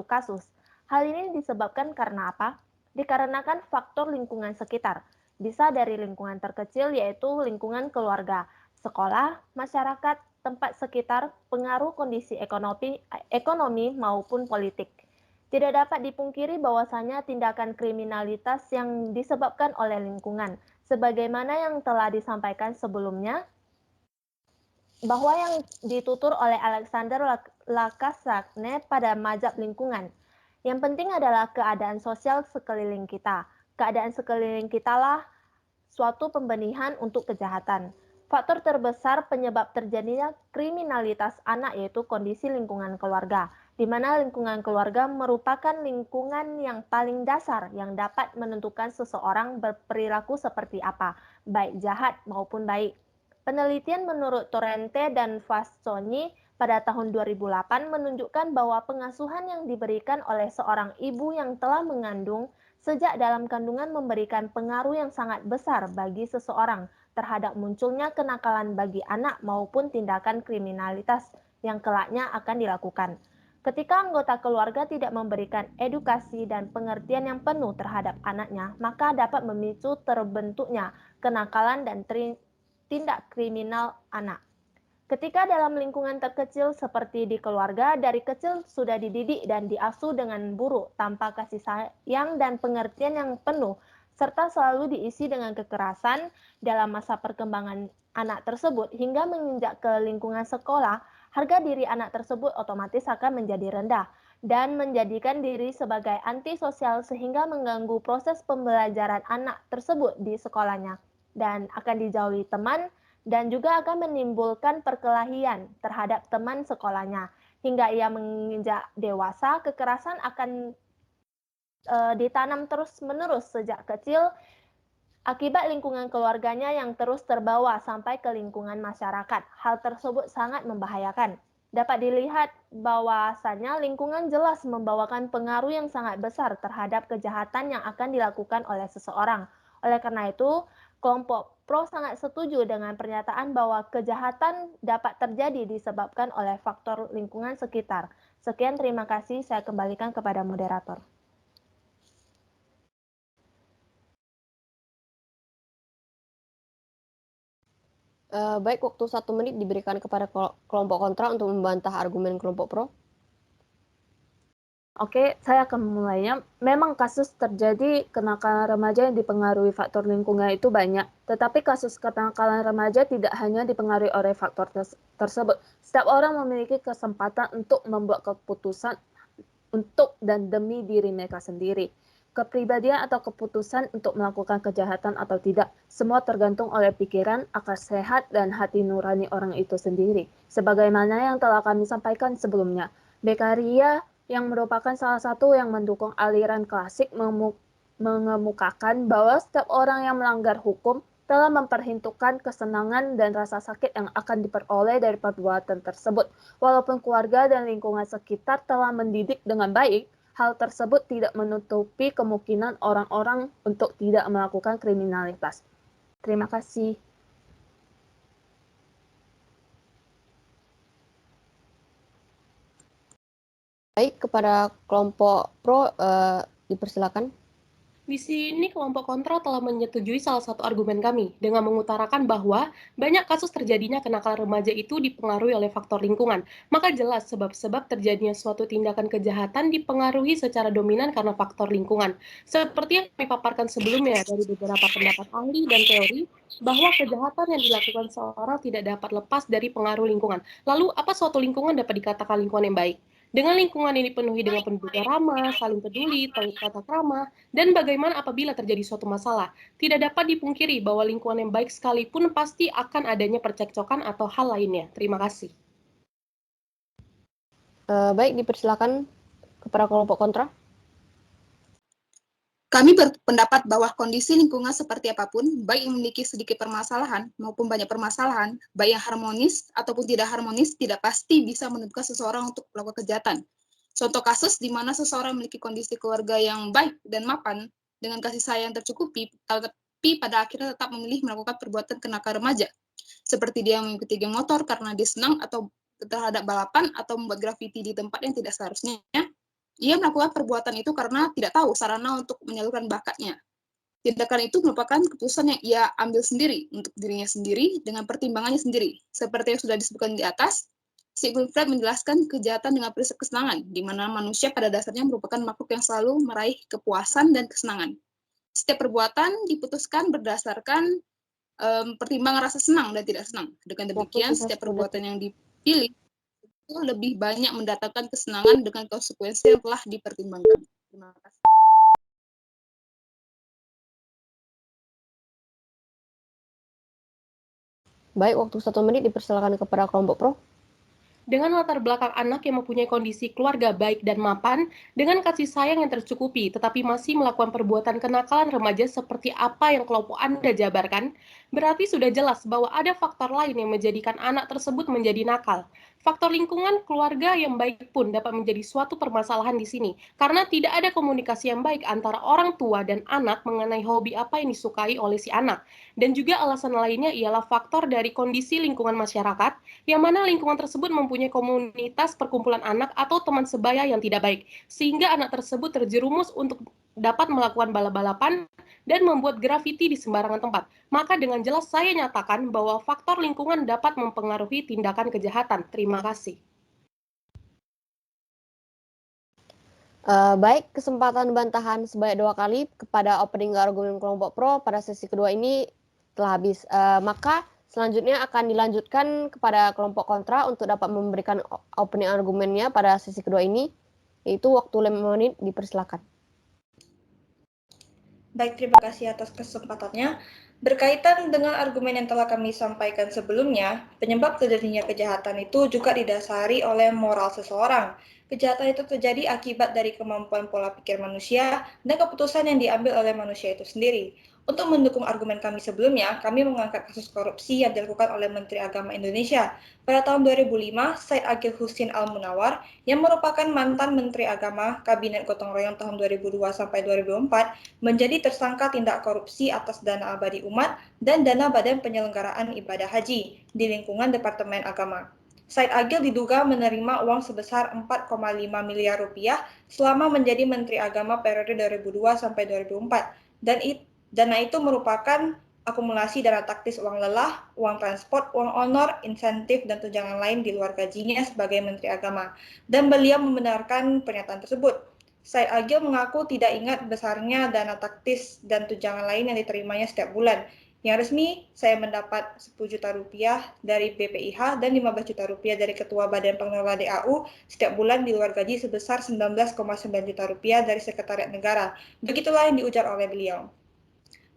kasus. Hal ini disebabkan karena apa? Dikarenakan faktor lingkungan sekitar. Bisa dari lingkungan terkecil yaitu lingkungan keluarga, sekolah, masyarakat, tempat sekitar, pengaruh kondisi ekonomi maupun politik. Tidak dapat dipungkiri bahwasanya tindakan kriminalitas yang disebabkan oleh lingkungan, sebagaimana yang telah disampaikan sebelumnya, bahwa yang ditutur oleh Alexander Lacassagne pada mazhab lingkungan. Yang penting adalah keadaan sosial sekeliling kita. Keadaan sekeliling kita lah suatu pembenihan untuk kejahatan. Faktor terbesar penyebab terjadinya kriminalitas anak yaitu kondisi lingkungan keluarga, di mana lingkungan keluarga merupakan lingkungan yang paling dasar yang dapat menentukan seseorang berperilaku seperti apa, baik jahat maupun baik. Penelitian menurut Torrente dan Fassoni pada tahun 2008 menunjukkan bahwa pengasuhan yang diberikan oleh seorang ibu yang telah mengandung sejak dalam kandungan memberikan pengaruh yang sangat besar bagi seseorang terhadap munculnya kenakalan bagi anak maupun tindakan kriminalitas yang kelaknya akan dilakukan. Ketika anggota keluarga tidak memberikan edukasi dan pengertian yang penuh terhadap anaknya, maka dapat memicu terbentuknya kenakalan dan tindak kriminal anak. Ketika dalam lingkungan terkecil seperti di keluarga, dari kecil sudah dididik dan diasuh dengan buruk tanpa kasih sayang dan pengertian yang penuh, serta selalu diisi dengan kekerasan dalam masa perkembangan anak tersebut hingga menginjak ke lingkungan sekolah, harga diri anak tersebut otomatis akan menjadi rendah dan menjadikan diri sebagai antisosial sehingga mengganggu proses pembelajaran anak tersebut di sekolahnya dan akan dijauhi teman dan juga akan menimbulkan perkelahian terhadap teman sekolahnya. Hingga ia menginjak dewasa, kekerasan akan ditanam terus-menerus sejak kecil akibat lingkungan keluarganya yang terus terbawa sampai ke lingkungan masyarakat. Hal tersebut sangat membahayakan. Dapat dilihat bahwasannya lingkungan jelas membawakan pengaruh yang sangat besar terhadap kejahatan yang akan dilakukan oleh seseorang. Oleh karena itu, kelompok pro sangat setuju dengan pernyataan bahwa kejahatan dapat terjadi disebabkan oleh faktor lingkungan sekitar. Sekian, terima kasih. Saya kembalikan kepada moderator. Baik, waktu 1 menit diberikan kepada kelompok kontra untuk membantah argumen kelompok pro. Oke, saya akan memulainya. Memang kasus terjadi kenakalan remaja yang dipengaruhi faktor lingkungan itu banyak. Tetapi kasus kenakalan remaja tidak hanya dipengaruhi oleh faktor tersebut. Setiap orang memiliki kesempatan untuk membuat keputusan untuk dan demi diri mereka sendiri. Kepribadian atau keputusan untuk melakukan kejahatan atau tidak, semua tergantung oleh pikiran, akal sehat, dan hati nurani orang itu sendiri. Sebagaimana yang telah kami sampaikan sebelumnya, Beccaria yang merupakan salah satu yang mendukung aliran klasik mengemukakan bahwa setiap orang yang melanggar hukum telah memperhitungkan kesenangan dan rasa sakit yang akan diperoleh dari perbuatan tersebut. Walaupun keluarga dan lingkungan sekitar telah mendidik dengan baik, hal tersebut tidak menutupi kemungkinan orang-orang untuk tidak melakukan kriminalitas. Terima kasih. Baik, kepada kelompok pro dipersilakan. Di sini kelompok kontra telah menyetujui salah satu argumen kami dengan mengutarakan bahwa banyak kasus terjadinya kenakalan remaja itu dipengaruhi oleh faktor lingkungan. Maka jelas sebab-sebab terjadinya suatu tindakan kejahatan dipengaruhi secara dominan karena faktor lingkungan. Seperti yang kami paparkan sebelumnya dari beberapa pendapat ahli dan teori bahwa kejahatan yang dilakukan seorang tidak dapat lepas dari pengaruh lingkungan. Lalu apa suatu lingkungan dapat dikatakan lingkungan yang baik? Dengan lingkungan ini dipenuhi dengan penduduk yang ramah, saling peduli, tata krama, dan bagaimana apabila terjadi suatu masalah? Tidak dapat dipungkiri bahwa lingkungan yang baik sekalipun pasti akan adanya percekcokan atau hal lainnya. Terima kasih. Baik, dipersilakan kepada kelompok kontra. Kami berpendapat bahwa kondisi lingkungan seperti apapun, baik yang memiliki sedikit permasalahan maupun banyak permasalahan, baik yang harmonis ataupun tidak harmonis, tidak pasti bisa menentukan seseorang untuk melakukan kejahatan. Contoh kasus di mana seseorang memiliki kondisi keluarga yang baik dan mapan, dengan kasih sayang tercukupi, tapi pada akhirnya tetap memilih melakukan perbuatan kenakalan remaja. Seperti dia mengikuti geng motor karena dia senang atau terhadap balapan atau membuat grafiti di tempat yang tidak seharusnya. Ia melakukan perbuatan itu karena tidak tahu sarana untuk menyalurkan bakatnya. Tindakan itu merupakan keputusan yang ia ambil sendiri untuk dirinya sendiri dengan pertimbangannya sendiri. Seperti yang sudah disebutkan di atas, Sigmund Freud menjelaskan kejahatan dengan prinsip kesenangan, di mana manusia pada dasarnya merupakan makhluk yang selalu meraih kepuasan dan kesenangan. Setiap perbuatan diputuskan berdasarkan pertimbangan rasa senang dan tidak senang. Dengan demikian, setiap perbuatan yang dipilih itu lebih banyak mendatangkan kesenangan dengan konsekuensi yang telah dipertimbangkan. Terima kasih. Baik, waktu 1 menit dipersilakan kepada kelompok pro. Dengan latar belakang anak yang mempunyai kondisi keluarga baik dan mapan, dengan kasih sayang yang tercukupi, tetapi masih melakukan perbuatan kenakalan remaja seperti apa yang kelompok Anda jabarkan, berarti sudah jelas bahwa ada faktor lain yang menjadikan anak tersebut menjadi nakal. Faktor lingkungan keluarga yang baik pun dapat menjadi suatu permasalahan di sini, karena tidak ada komunikasi yang baik antara orang tua dan anak mengenai hobi apa yang disukai oleh si anak. Dan juga alasan lainnya ialah faktor dari kondisi lingkungan masyarakat, yang mana lingkungan tersebut mempunyai komunitas perkumpulan anak atau teman sebaya yang tidak baik, sehingga anak tersebut terjerumus untuk dapat melakukan balap-balapan dan membuat grafiti di sembarangan tempat. Maka dengan jelas saya nyatakan bahwa faktor lingkungan dapat mempengaruhi tindakan kejahatan. Terima kasih. Baik, kesempatan bantahan sebanyak 2 kali kepada opening argumen kelompok pro pada sesi kedua ini telah habis. Maka selanjutnya akan dilanjutkan kepada kelompok kontra untuk dapat memberikan opening argumennya pada sesi kedua ini, yaitu waktu 5 menit, dipersilakan. Baik, terima kasih atas kesempatannya. Berkaitan dengan argumen yang telah kami sampaikan sebelumnya, penyebab terjadinya kejahatan itu juga didasari oleh moral seseorang. Kejahatan itu terjadi akibat dari kemampuan pola pikir manusia dan keputusan yang diambil oleh manusia itu sendiri. Untuk mendukung argumen kami sebelumnya, kami mengangkat kasus korupsi yang dilakukan oleh Menteri Agama Indonesia. Pada tahun 2005, Said Agil Husin Al-Munawar, yang merupakan mantan Menteri Agama Kabinet Gotong Royong tahun 2002 sampai 2004, menjadi tersangka tindak korupsi atas dana abadi umat dan dana Badan Penyelenggaraan Ibadah Haji di lingkungan Departemen Agama. Said Agil diduga menerima uang sebesar 4,5 miliar rupiah selama menjadi Menteri Agama periode 2002 sampai 2004, dan dana itu merupakan akumulasi dana taktis uang lelah, uang transport, uang honor, insentif, dan tunjangan lain di luar gajinya sebagai Menteri Agama. Dan beliau membenarkan pernyataan tersebut. Said Agil mengaku tidak ingat besarnya dana taktis dan tunjangan lain yang diterimanya setiap bulan. Yang resmi, saya mendapat 10 juta rupiah dari BPIH dan 15 juta rupiah dari Ketua Badan Pengelola DAU setiap bulan di luar gaji sebesar 19,9 juta rupiah dari Sekretariat Negara. Begitulah yang diujar oleh beliau.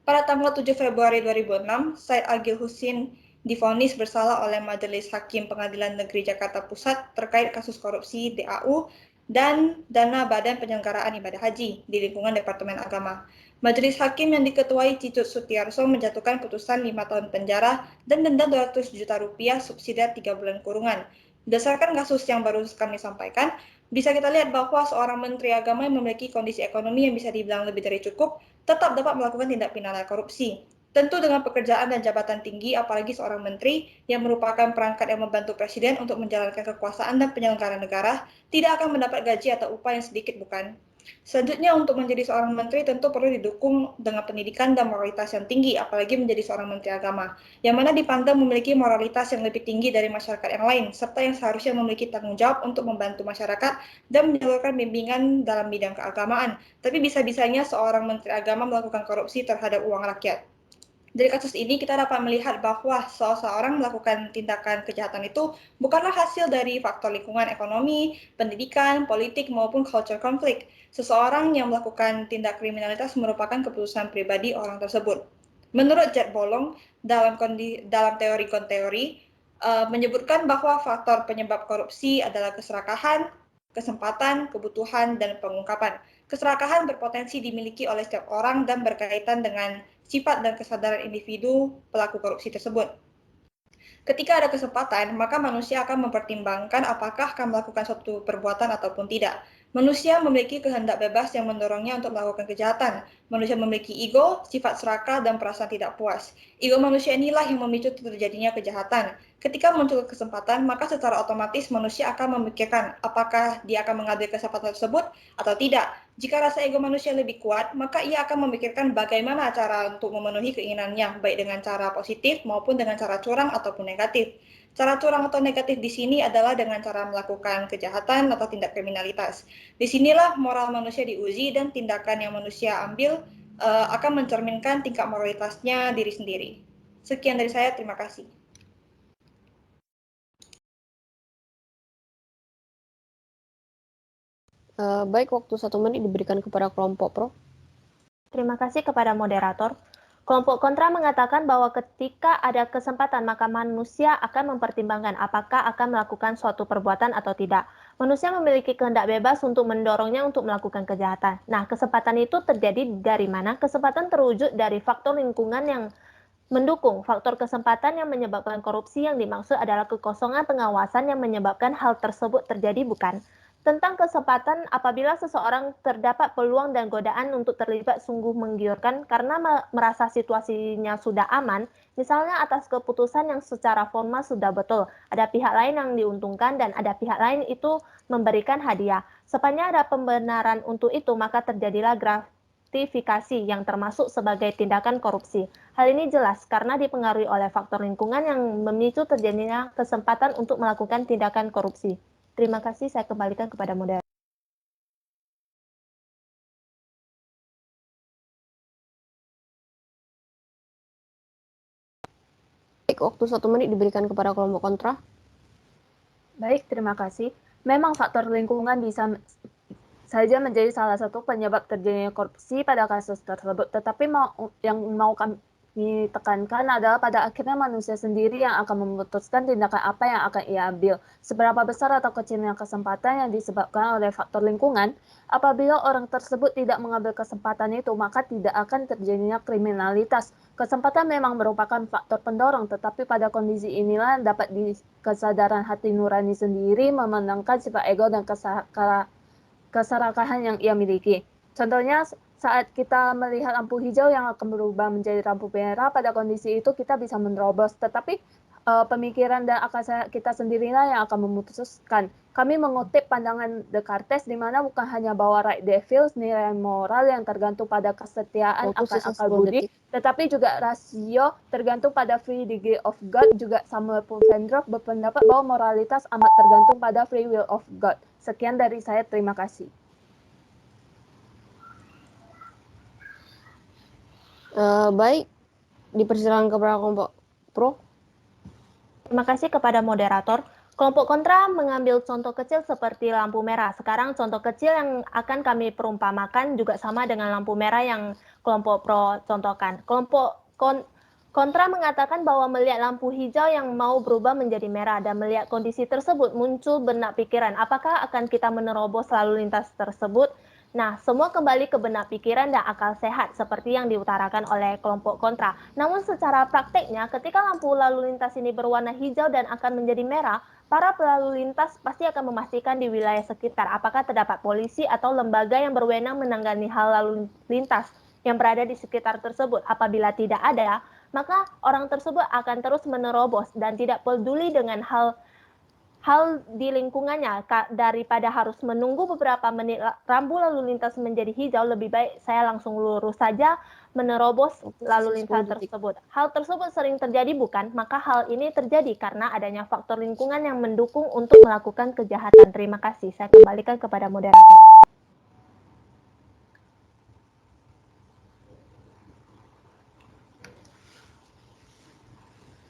Pada tanggal 7 Februari 2006, Said Agil Husin divonis bersalah oleh Majelis Hakim Pengadilan Negeri Jakarta Pusat terkait kasus korupsi DAU dan dana Badan Penyelenggaraan Ibadah Haji di lingkungan Departemen Agama. Majelis Hakim yang diketuai Cicut Sutiarso menjatuhkan putusan 5 tahun penjara dan denda 200 juta rupiah subsidi 3 bulan kurungan. Berdasarkan kasus yang baru kami sampaikan, bisa kita lihat bahwa seorang Menteri Agama yang memiliki kondisi ekonomi yang bisa dibilang lebih dari cukup, tetap dapat melakukan tindak pidana korupsi. Tentu dengan pekerjaan dan jabatan tinggi, apalagi seorang menteri yang merupakan perangkat yang membantu presiden untuk menjalankan kekuasaan dan penyelenggaraan negara, tidak akan mendapat gaji atau upah yang sedikit, bukan? Selanjutnya, untuk menjadi seorang menteri tentu perlu didukung dengan pendidikan dan moralitas yang tinggi, apalagi menjadi seorang menteri agama, yang mana dipandang memiliki moralitas yang lebih tinggi dari masyarakat yang lain, serta yang seharusnya memiliki tanggung jawab untuk membantu masyarakat dan menyalurkan bimbingan dalam bidang keagamaan. Tapi bisa-bisanya seorang menteri agama melakukan korupsi terhadap uang rakyat. Dari kasus ini kita dapat melihat bahwa seseorang melakukan tindakan kejahatan itu bukanlah hasil dari faktor lingkungan ekonomi, pendidikan, politik, maupun culture conflict. Seseorang yang melakukan tindak kriminalitas merupakan keputusan pribadi orang tersebut. Menurut Jack Bolong, dalam teori konteori, menyebutkan bahwa faktor penyebab korupsi adalah keserakahan, kesempatan, kebutuhan, dan pengungkapan. Keserakahan berpotensi dimiliki oleh setiap orang dan berkaitan dengan sifat dan kesadaran individu pelaku korupsi tersebut. Ketika ada kesempatan, maka manusia akan mempertimbangkan apakah akan melakukan suatu perbuatan ataupun tidak. Manusia memiliki kehendak bebas yang mendorongnya untuk melakukan kejahatan. Manusia memiliki ego, sifat serakah, dan perasaan tidak puas. Ego manusia inilah yang memicu terjadinya kejahatan. Ketika muncul kesempatan, maka secara otomatis manusia akan memikirkan apakah dia akan mengambil kesempatan tersebut atau tidak. Jika rasa ego manusia lebih kuat, maka ia akan memikirkan bagaimana cara untuk memenuhi keinginannya, baik dengan cara positif maupun dengan cara curang ataupun negatif. Cara curang atau negatif di sini adalah dengan cara melakukan kejahatan atau tindak kriminalitas. Disinilah moral manusia diuji dan tindakan yang manusia ambil akan mencerminkan tingkat moralitasnya diri sendiri. Sekian dari saya, terima kasih. Baik, waktu 1 menit diberikan kepada kelompok pro. Terima kasih kepada moderator. Kelompok kontra mengatakan bahwa ketika ada kesempatan maka manusia akan mempertimbangkan apakah akan melakukan suatu perbuatan atau tidak. Manusia memiliki kehendak bebas untuk mendorongnya untuk melakukan kejahatan. Nah, kesempatan itu terjadi dari mana? Kesempatan terwujud dari faktor lingkungan yang mendukung. Faktor kesempatan yang menyebabkan korupsi yang dimaksud adalah kekosongan pengawasan yang menyebabkan hal tersebut terjadi, bukan? Tentang kesempatan apabila seseorang terdapat peluang dan godaan untuk terlibat sungguh menggiurkan karena merasa situasinya sudah aman, misalnya atas keputusan yang secara formal sudah betul, ada pihak lain yang diuntungkan dan ada pihak lain itu memberikan hadiah. Sepanjang ada pembenaran untuk itu, maka terjadilah gratifikasi yang termasuk sebagai tindakan korupsi. Hal ini jelas karena dipengaruhi oleh faktor lingkungan yang memicu terjadinya kesempatan untuk melakukan tindakan korupsi. Terima kasih, saya kembalikan kepada moderator. Baik, waktu 1 menit diberikan kepada kelompok kontra. Baik, terima kasih. Memang faktor lingkungan bisa saja menjadi salah satu penyebab terjadinya korupsi pada kasus tersebut. Tetapi yang mau kami tekankan adalah pada akhirnya manusia sendiri yang akan memutuskan tindakan apa yang akan ia ambil. Seberapa besar atau kecilnya kesempatan yang disebabkan oleh faktor lingkungan, apabila orang tersebut tidak mengambil kesempatan itu, maka tidak akan terjadinya kriminalitas. Kesempatan memang merupakan faktor pendorong, tetapi pada kondisi inilah dapat kesadaran hati nurani sendiri memenangkan sifat ego dan keserakahan yang ia miliki. Contohnya, saat kita melihat lampu hijau yang akan berubah menjadi lampu merah, pada kondisi itu kita bisa menerobos. Tetapi pemikiran dan akal kita sendirilah yang akan memutuskan. Kami mengutip pandangan Descartes di mana bukan hanya bahwa right devils, nilai moral yang tergantung pada kesetiaan akan akal budi, tetapi juga rasio tergantung pada free degree of God. Juga Samuel Pufendorf berpendapat bahwa moralitas amat tergantung pada free will of God. Sekian dari saya, terima kasih. Baik, dipersilakan kepada kelompok pro. Terima kasih kepada moderator. Kelompok kontra mengambil contoh kecil seperti lampu merah. Sekarang contoh kecil yang akan kami perumpamakan juga sama dengan lampu merah yang kelompok pro contohkan. Kelompok kontra mengatakan bahwa melihat lampu hijau yang mau berubah menjadi merah dan melihat kondisi tersebut muncul benak pikiran. Apakah akan kita menerobos lalu lintas tersebut? Nah, semua kembali ke benak pikiran dan akal sehat seperti yang diutarakan oleh kelompok kontra. Namun secara prakteknya, ketika lampu lalu lintas ini berwarna hijau dan akan menjadi merah, para pelalu lintas pasti akan memastikan di wilayah sekitar apakah terdapat polisi atau lembaga yang berwenang menangani hal lalu lintas yang berada di sekitar tersebut. Apabila tidak ada, maka orang tersebut akan terus menerobos dan tidak peduli dengan hal di lingkungannya. Daripada harus menunggu beberapa menit rambu lalu lintas menjadi hijau, lebih baik saya langsung lurus saja menerobos lalu lintas tersebut. Hal tersebut sering terjadi, bukan? Maka hal ini terjadi karena adanya faktor lingkungan yang mendukung untuk melakukan kejahatan. Terima kasih. Saya kembalikan kepada moderator.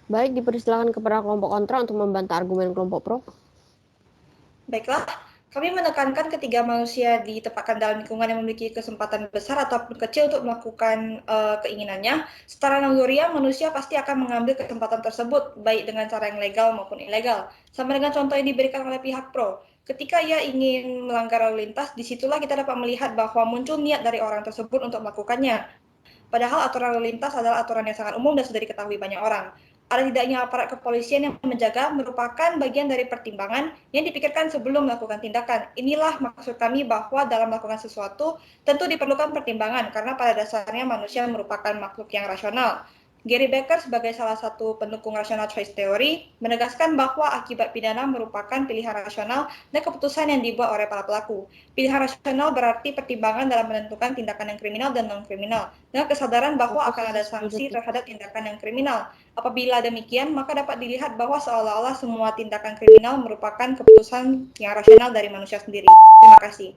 Baik, dipersilakan kepada kelompok kontra untuk membantah argumen kelompok pro. Baiklah, kami menekankan ketiga manusia ditempatkan dalam lingkungan yang memiliki kesempatan besar ataupun kecil untuk melakukan keinginannya. Secara naluriah, manusia pasti akan mengambil kesempatan tersebut, baik dengan cara yang legal maupun ilegal. Sama dengan contoh yang diberikan oleh pihak pro. Ketika ia ingin melanggar lalu lintas, disitulah kita dapat melihat bahwa muncul niat dari orang tersebut untuk melakukannya. Padahal aturan lalu lintas adalah aturan yang sangat umum dan sudah diketahui banyak orang. Ada tidaknya aparat kepolisian yang menjaga merupakan bagian dari pertimbangan yang dipikirkan sebelum melakukan tindakan. Inilah maksud kami bahwa dalam melakukan sesuatu tentu diperlukan pertimbangan karena pada dasarnya manusia merupakan makhluk yang rasional. Gary Becker sebagai salah satu pendukung rational choice theory menegaskan bahwa akibat pidana merupakan pilihan rasional dan keputusan yang dibuat oleh para pelaku. Pilihan rasional berarti pertimbangan dalam menentukan tindakan yang kriminal dan non-kriminal, dengan kesadaran bahwa akan ada sanksi terhadap tindakan yang kriminal. Apabila demikian, maka dapat dilihat bahwa seolah-olah semua tindakan kriminal merupakan keputusan yang rasional dari manusia sendiri. Terima kasih.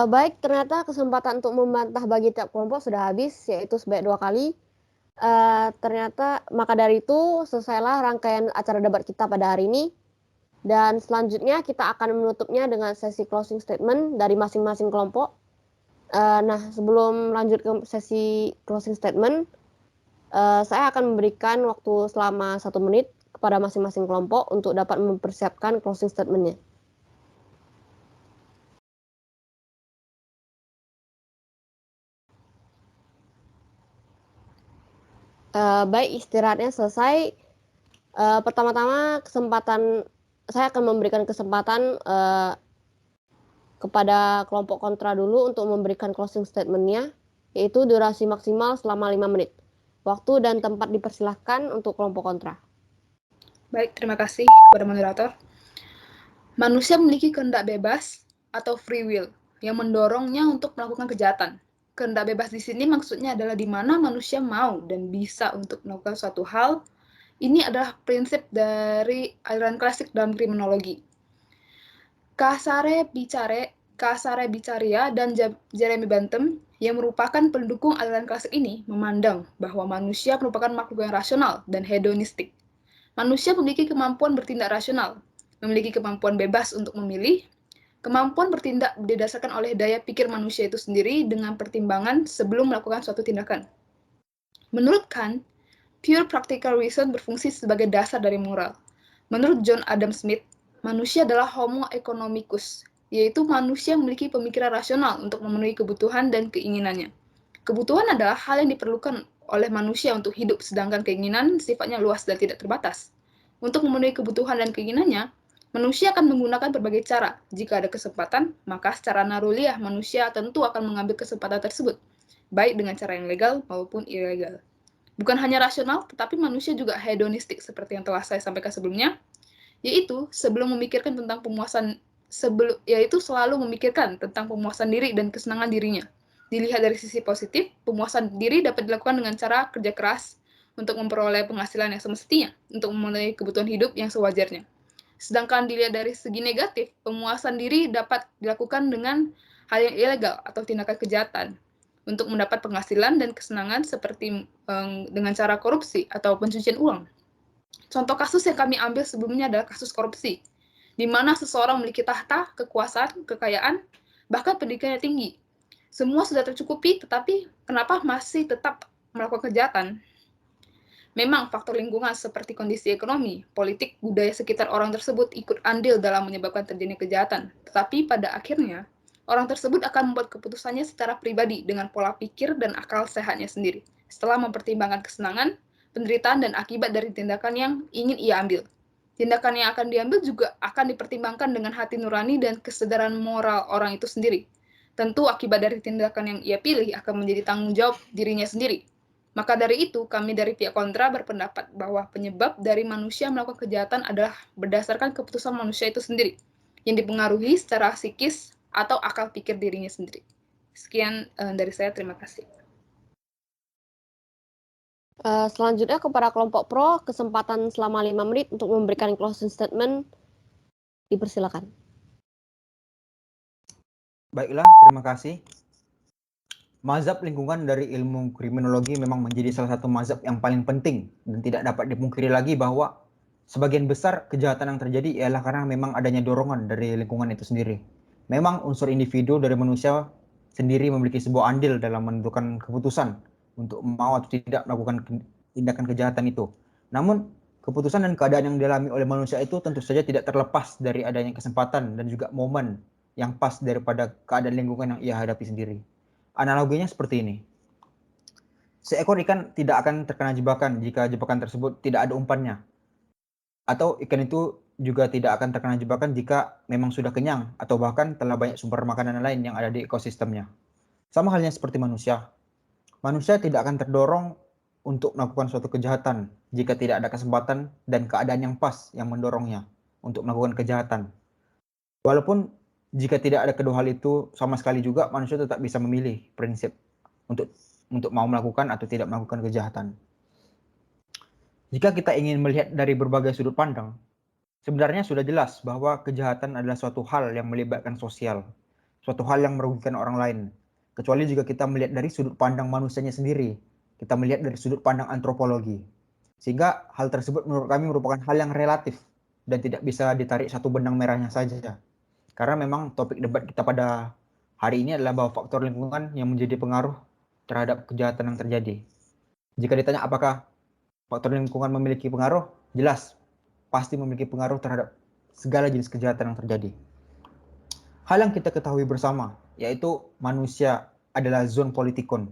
Baik, ternyata kesempatan untuk membantah bagi tiap kelompok sudah habis, yaitu sebanyak 2 kali. Ternyata maka dari itu selesailah rangkaian acara debat kita pada hari ini. Dan selanjutnya kita akan menutupnya dengan sesi closing statement dari masing-masing kelompok. Nah, sebelum lanjut ke sesi closing statement, saya akan memberikan waktu selama 1 menit kepada masing-masing kelompok untuk dapat mempersiapkan closing statement-nya. Baik, istirahatnya selesai. Pertama-tama saya akan memberikan kesempatan kepada kelompok kontra dulu untuk memberikan closing statement-nya, yaitu durasi maksimal selama 5 menit. Waktu dan tempat dipersilahkan untuk kelompok kontra. Baik, terima kasih kepada moderator. Manusia memiliki kehendak bebas atau free will yang mendorongnya untuk melakukan kejahatan. Kehendak bebas di sini maksudnya adalah di mana manusia mau dan bisa untuk melakukan suatu hal. Ini adalah prinsip dari aliran klasik dalam kriminologi. Casare Bicaria dan Jeremy Bentham yang merupakan pendukung aliran klasik ini memandang bahwa manusia merupakan makhluk yang rasional dan hedonistik. Manusia memiliki kemampuan bertindak rasional, memiliki kemampuan bebas untuk memilih, kemampuan bertindak didasarkan oleh daya pikir manusia itu sendiri dengan pertimbangan sebelum melakukan suatu tindakan. Menurut Kant, pure practical reason berfungsi sebagai dasar dari moral. Menurut John Adam Smith, manusia adalah homo economicus, yaitu manusia memiliki pemikiran rasional untuk memenuhi kebutuhan dan keinginannya. Kebutuhan adalah hal yang diperlukan oleh manusia untuk hidup, sedangkan keinginan sifatnya luas dan tidak terbatas. Untuk memenuhi kebutuhan dan keinginannya, manusia akan menggunakan berbagai cara. Jika ada kesempatan, maka secara naruliah manusia tentu akan mengambil kesempatan tersebut, baik dengan cara yang legal maupun ilegal. Bukan hanya rasional, tetapi manusia juga hedonistik seperti yang telah saya sampaikan sebelumnya, yaitu selalu memikirkan tentang pemuasan diri dan kesenangan dirinya. Dilihat dari sisi positif, pemuasan diri dapat dilakukan dengan cara kerja keras untuk memperoleh penghasilan yang semestinya, untuk memenuhi kebutuhan hidup yang sewajarnya. Sedangkan dilihat dari segi negatif, pemuasan diri dapat dilakukan dengan hal yang ilegal atau tindakan kejahatan untuk mendapat penghasilan dan kesenangan seperti dengan cara korupsi atau pencucian uang. Contoh kasus yang kami ambil sebelumnya adalah kasus korupsi, di mana seseorang memiliki tahta, kekuasaan, kekayaan, bahkan pendidikannya tinggi. Semua sudah tercukupi, tetapi kenapa masih tetap melakukan kejahatan? Memang faktor lingkungan seperti kondisi ekonomi, politik, budaya sekitar orang tersebut ikut andil dalam menyebabkan terjadinya kejahatan. Tetapi pada akhirnya, orang tersebut akan membuat keputusannya secara pribadi dengan pola pikir dan akal sehatnya sendiri, setelah mempertimbangkan kesenangan, penderitaan, dan akibat dari tindakan yang ingin ia ambil. Tindakan yang akan diambil juga akan dipertimbangkan dengan hati nurani dan kesadaran moral orang itu sendiri. Tentu akibat dari tindakan yang ia pilih akan menjadi tanggung jawab dirinya sendiri. Maka dari itu, kami dari pihak kontra berpendapat bahwa penyebab dari manusia melakukan kejahatan adalah berdasarkan keputusan manusia itu sendiri, yang dipengaruhi secara psikis atau akal pikir dirinya sendiri. Sekian dari saya, terima kasih. Selanjutnya kepada kelompok pro, kesempatan selama 5 menit untuk memberikan closing statement. Dipersilakan. Baiklah, terima kasih. Mazhab lingkungan dari ilmu kriminologi memang menjadi salah satu mazhab yang paling penting dan tidak dapat dipungkiri lagi bahwa sebagian besar kejahatan yang terjadi ialah karena memang adanya dorongan dari lingkungan itu sendiri. Memang unsur individu dari manusia sendiri memiliki sebuah andil dalam menentukan keputusan untuk mau atau tidak melakukan tindakan kejahatan itu. Namun, keputusan dan keadaan yang dialami oleh manusia itu tentu saja tidak terlepas dari adanya kesempatan dan juga momen yang pas daripada keadaan lingkungan yang ia hadapi sendiri. Analoginya seperti ini. Seekor ikan tidak akan terkena jebakan jika jebakan tersebut tidak ada umpannya. Atau ikan itu juga tidak akan terkena jebakan jika memang sudah kenyang atau bahkan telah banyak sumber makanan lain yang ada di ekosistemnya. Sama halnya seperti manusia. Manusia tidak akan terdorong untuk melakukan suatu kejahatan jika tidak ada kesempatan dan keadaan yang pas yang mendorongnya untuk melakukan kejahatan. Walaupun jika tidak ada kedua hal itu sama sekali juga manusia tetap bisa memilih prinsip untuk mau melakukan atau tidak melakukan kejahatan. Jika kita ingin melihat dari berbagai sudut pandang, sebenarnya sudah jelas bahwa kejahatan adalah suatu hal yang melibatkan sosial, suatu hal yang merugikan orang lain. Kecuali jika kita melihat dari sudut pandang manusianya sendiri, kita melihat dari sudut pandang antropologi. Sehingga hal tersebut menurut kami merupakan hal yang relatif dan tidak bisa ditarik satu benang merahnya saja. Karena memang topik debat kita pada hari ini adalah bahwa faktor lingkungan yang menjadi pengaruh terhadap kejahatan yang terjadi. Jika ditanya apakah faktor lingkungan memiliki pengaruh, jelas pasti memiliki pengaruh terhadap segala jenis kejahatan yang terjadi. Hal yang kita ketahui bersama, yaitu manusia adalah zoon politikon,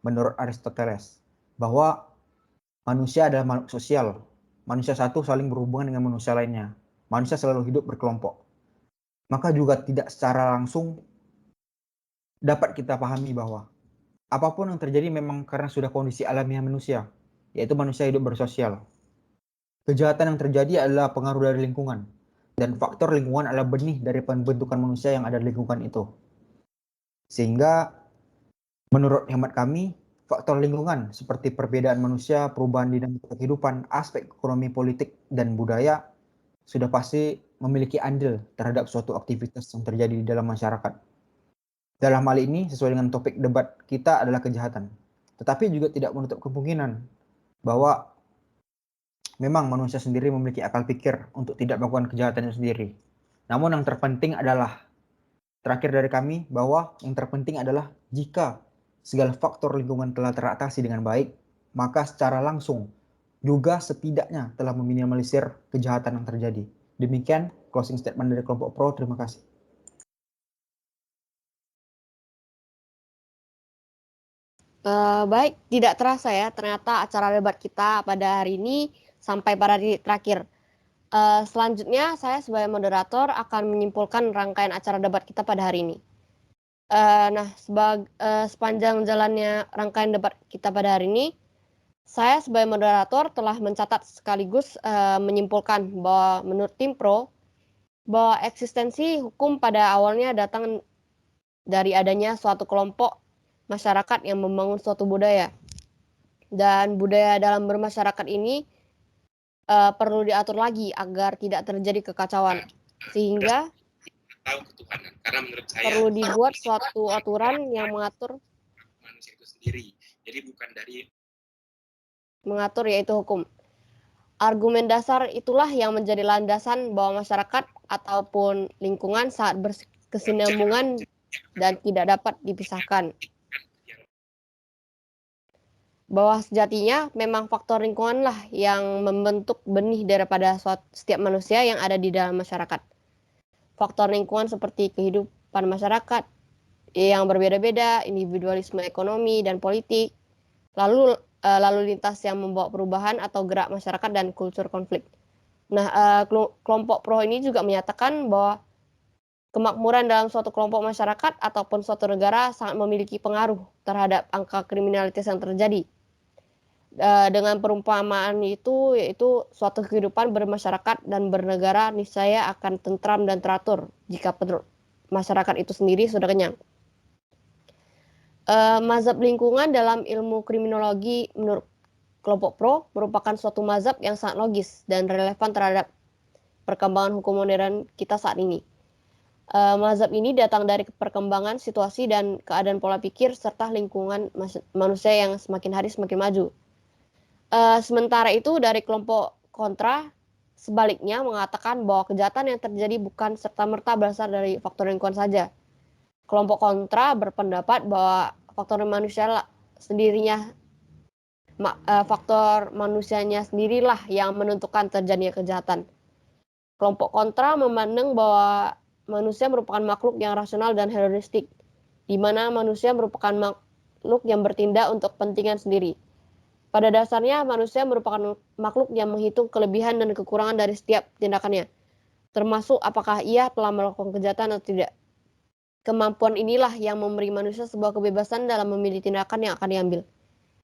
menurut Aristoteles, bahwa manusia adalah makhluk sosial. Manusia satu saling berhubungan dengan manusia lainnya. Manusia selalu hidup berkelompok. Maka juga tidak secara langsung dapat kita pahami bahwa apapun yang terjadi memang karena sudah kondisi alamiah manusia, yaitu manusia hidup bersosial. Kejahatan yang terjadi adalah pengaruh dari lingkungan, dan faktor lingkungan adalah benih dari pembentukan manusia yang ada di lingkungan itu. Sehingga menurut hemat kami, faktor lingkungan seperti perbedaan manusia, perubahan dinamika kehidupan, aspek ekonomi, politik, dan budaya sudah pasti memiliki andil terhadap suatu aktivitas yang terjadi di dalam masyarakat. Dalam hal ini, sesuai dengan topik debat kita adalah kejahatan. Tetapi juga tidak menutup kemungkinan bahwa memang manusia sendiri memiliki akal pikir untuk tidak melakukan kejahatannya sendiri. Namun yang terpenting adalah, terakhir dari kami, bahwa yang terpenting adalah jika segala faktor lingkungan telah teratasi dengan baik, maka secara langsung juga setidaknya telah meminimalisir kejahatan yang terjadi. Demikian closing statement dari kelompok pro. Terima kasih. Baik, tidak terasa ya, ternyata acara debat kita pada hari ini sampai pada titik terakhir. Selanjutnya, saya sebagai moderator akan menyimpulkan rangkaian acara debat kita pada hari ini. Nah, sepanjang jalannya rangkaian debat kita pada hari ini, saya sebagai moderator telah mencatat sekaligus menyimpulkan bahwa menurut tim pro, bahwa eksistensi hukum pada awalnya datang dari adanya suatu kelompok masyarakat yang membangun suatu budaya. Dan budaya dalam bermasyarakat ini perlu diatur lagi agar tidak terjadi kekacauan. Sehingga karena menurut saya perlu dibuat suatu aturan yang mengatur manusia itu sendiri. Jadi bukan dari mengatur yaitu hukum. Argumen dasar itulah yang menjadi landasan bahwa masyarakat ataupun lingkungan saat berkesinambungan dan tidak dapat dipisahkan. Bahwa sejatinya memang faktor lingkunganlah yang membentuk benih daripada setiap manusia yang ada di dalam masyarakat. Faktor lingkungan seperti kehidupan masyarakat yang berbeda-beda, individualisme ekonomi dan politik, lalu lintas yang membawa perubahan atau gerak masyarakat dan kultur konflik. Nah, kelompok pro ini juga menyatakan bahwa kemakmuran dalam suatu kelompok masyarakat ataupun suatu negara sangat memiliki pengaruh terhadap angka kriminalitas yang terjadi. Dengan perumpamaan itu, yaitu suatu kehidupan bermasyarakat dan bernegara niscaya akan tentram dan teratur jika masyarakat itu sendiri sudah kenyang. Mazhab lingkungan dalam ilmu kriminologi menurut kelompok pro merupakan suatu mazhab yang sangat logis dan relevan terhadap perkembangan hukum modern kita saat ini. Mazhab ini datang dari perkembangan situasi dan keadaan pola pikir serta lingkungan manusia yang semakin hari semakin maju. Sementara itu dari kelompok kontra sebaliknya mengatakan bahwa kejahatan yang terjadi bukan serta-merta berasal dari faktor lingkungan saja. Kelompok kontra berpendapat bahwa faktor manusianya sendirilah yang menentukan terjadinya kejahatan. Kelompok kontra memandang bahwa manusia merupakan makhluk yang rasional dan hedonistik, di mana manusia merupakan makhluk yang bertindak untuk kepentingan sendiri. Pada dasarnya, manusia merupakan makhluk yang menghitung kelebihan dan kekurangan dari setiap tindakannya, termasuk apakah ia telah melakukan kejahatan atau tidak. Kemampuan inilah yang memberi manusia sebuah kebebasan dalam memilih tindakan yang akan diambil,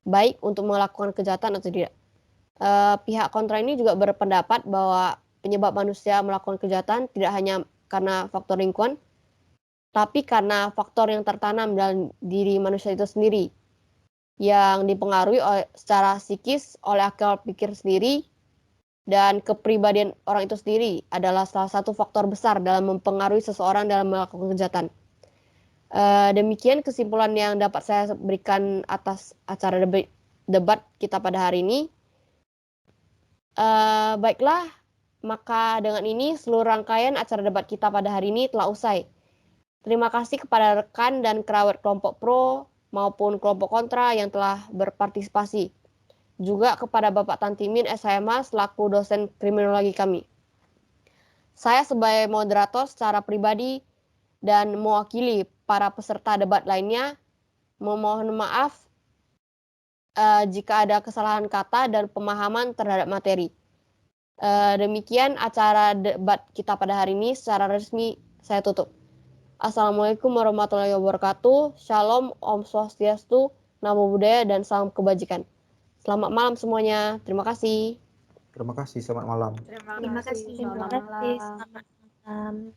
baik untuk melakukan kejahatan atau tidak. Pihak kontra ini juga berpendapat bahwa penyebab manusia melakukan kejahatan tidak hanya karena faktor lingkungan, tapi karena faktor yang tertanam dalam diri manusia itu sendiri, yang dipengaruhi secara psikis oleh akal pikir sendiri, dan kepribadian orang itu sendiri adalah salah satu faktor besar dalam mempengaruhi seseorang dalam melakukan kejahatan. Demikian kesimpulan yang dapat saya berikan atas acara debat kita pada hari ini. Baiklah, maka dengan ini seluruh rangkaian acara debat kita pada hari ini telah usai. Terima kasih kepada rekan dan kerawat kelompok pro maupun kelompok kontra yang telah berpartisipasi. Juga kepada Bapak Tantimin SHMH selaku dosen kriminologi kami. Saya sebagai moderator secara pribadi dan mewakili para peserta debat lainnya memohon maaf jika ada kesalahan kata dan pemahaman terhadap materi. Demikian acara debat kita pada hari ini secara resmi saya tutup. Assalamualaikum warahmatullahi wabarakatuh. Shalom, Om Swastiastu, Namo Buddhaya, dan salam kebajikan. Selamat malam semuanya. Terima kasih. Terima kasih, selamat malam. Terima kasih. Terima kasih. Selamat malam.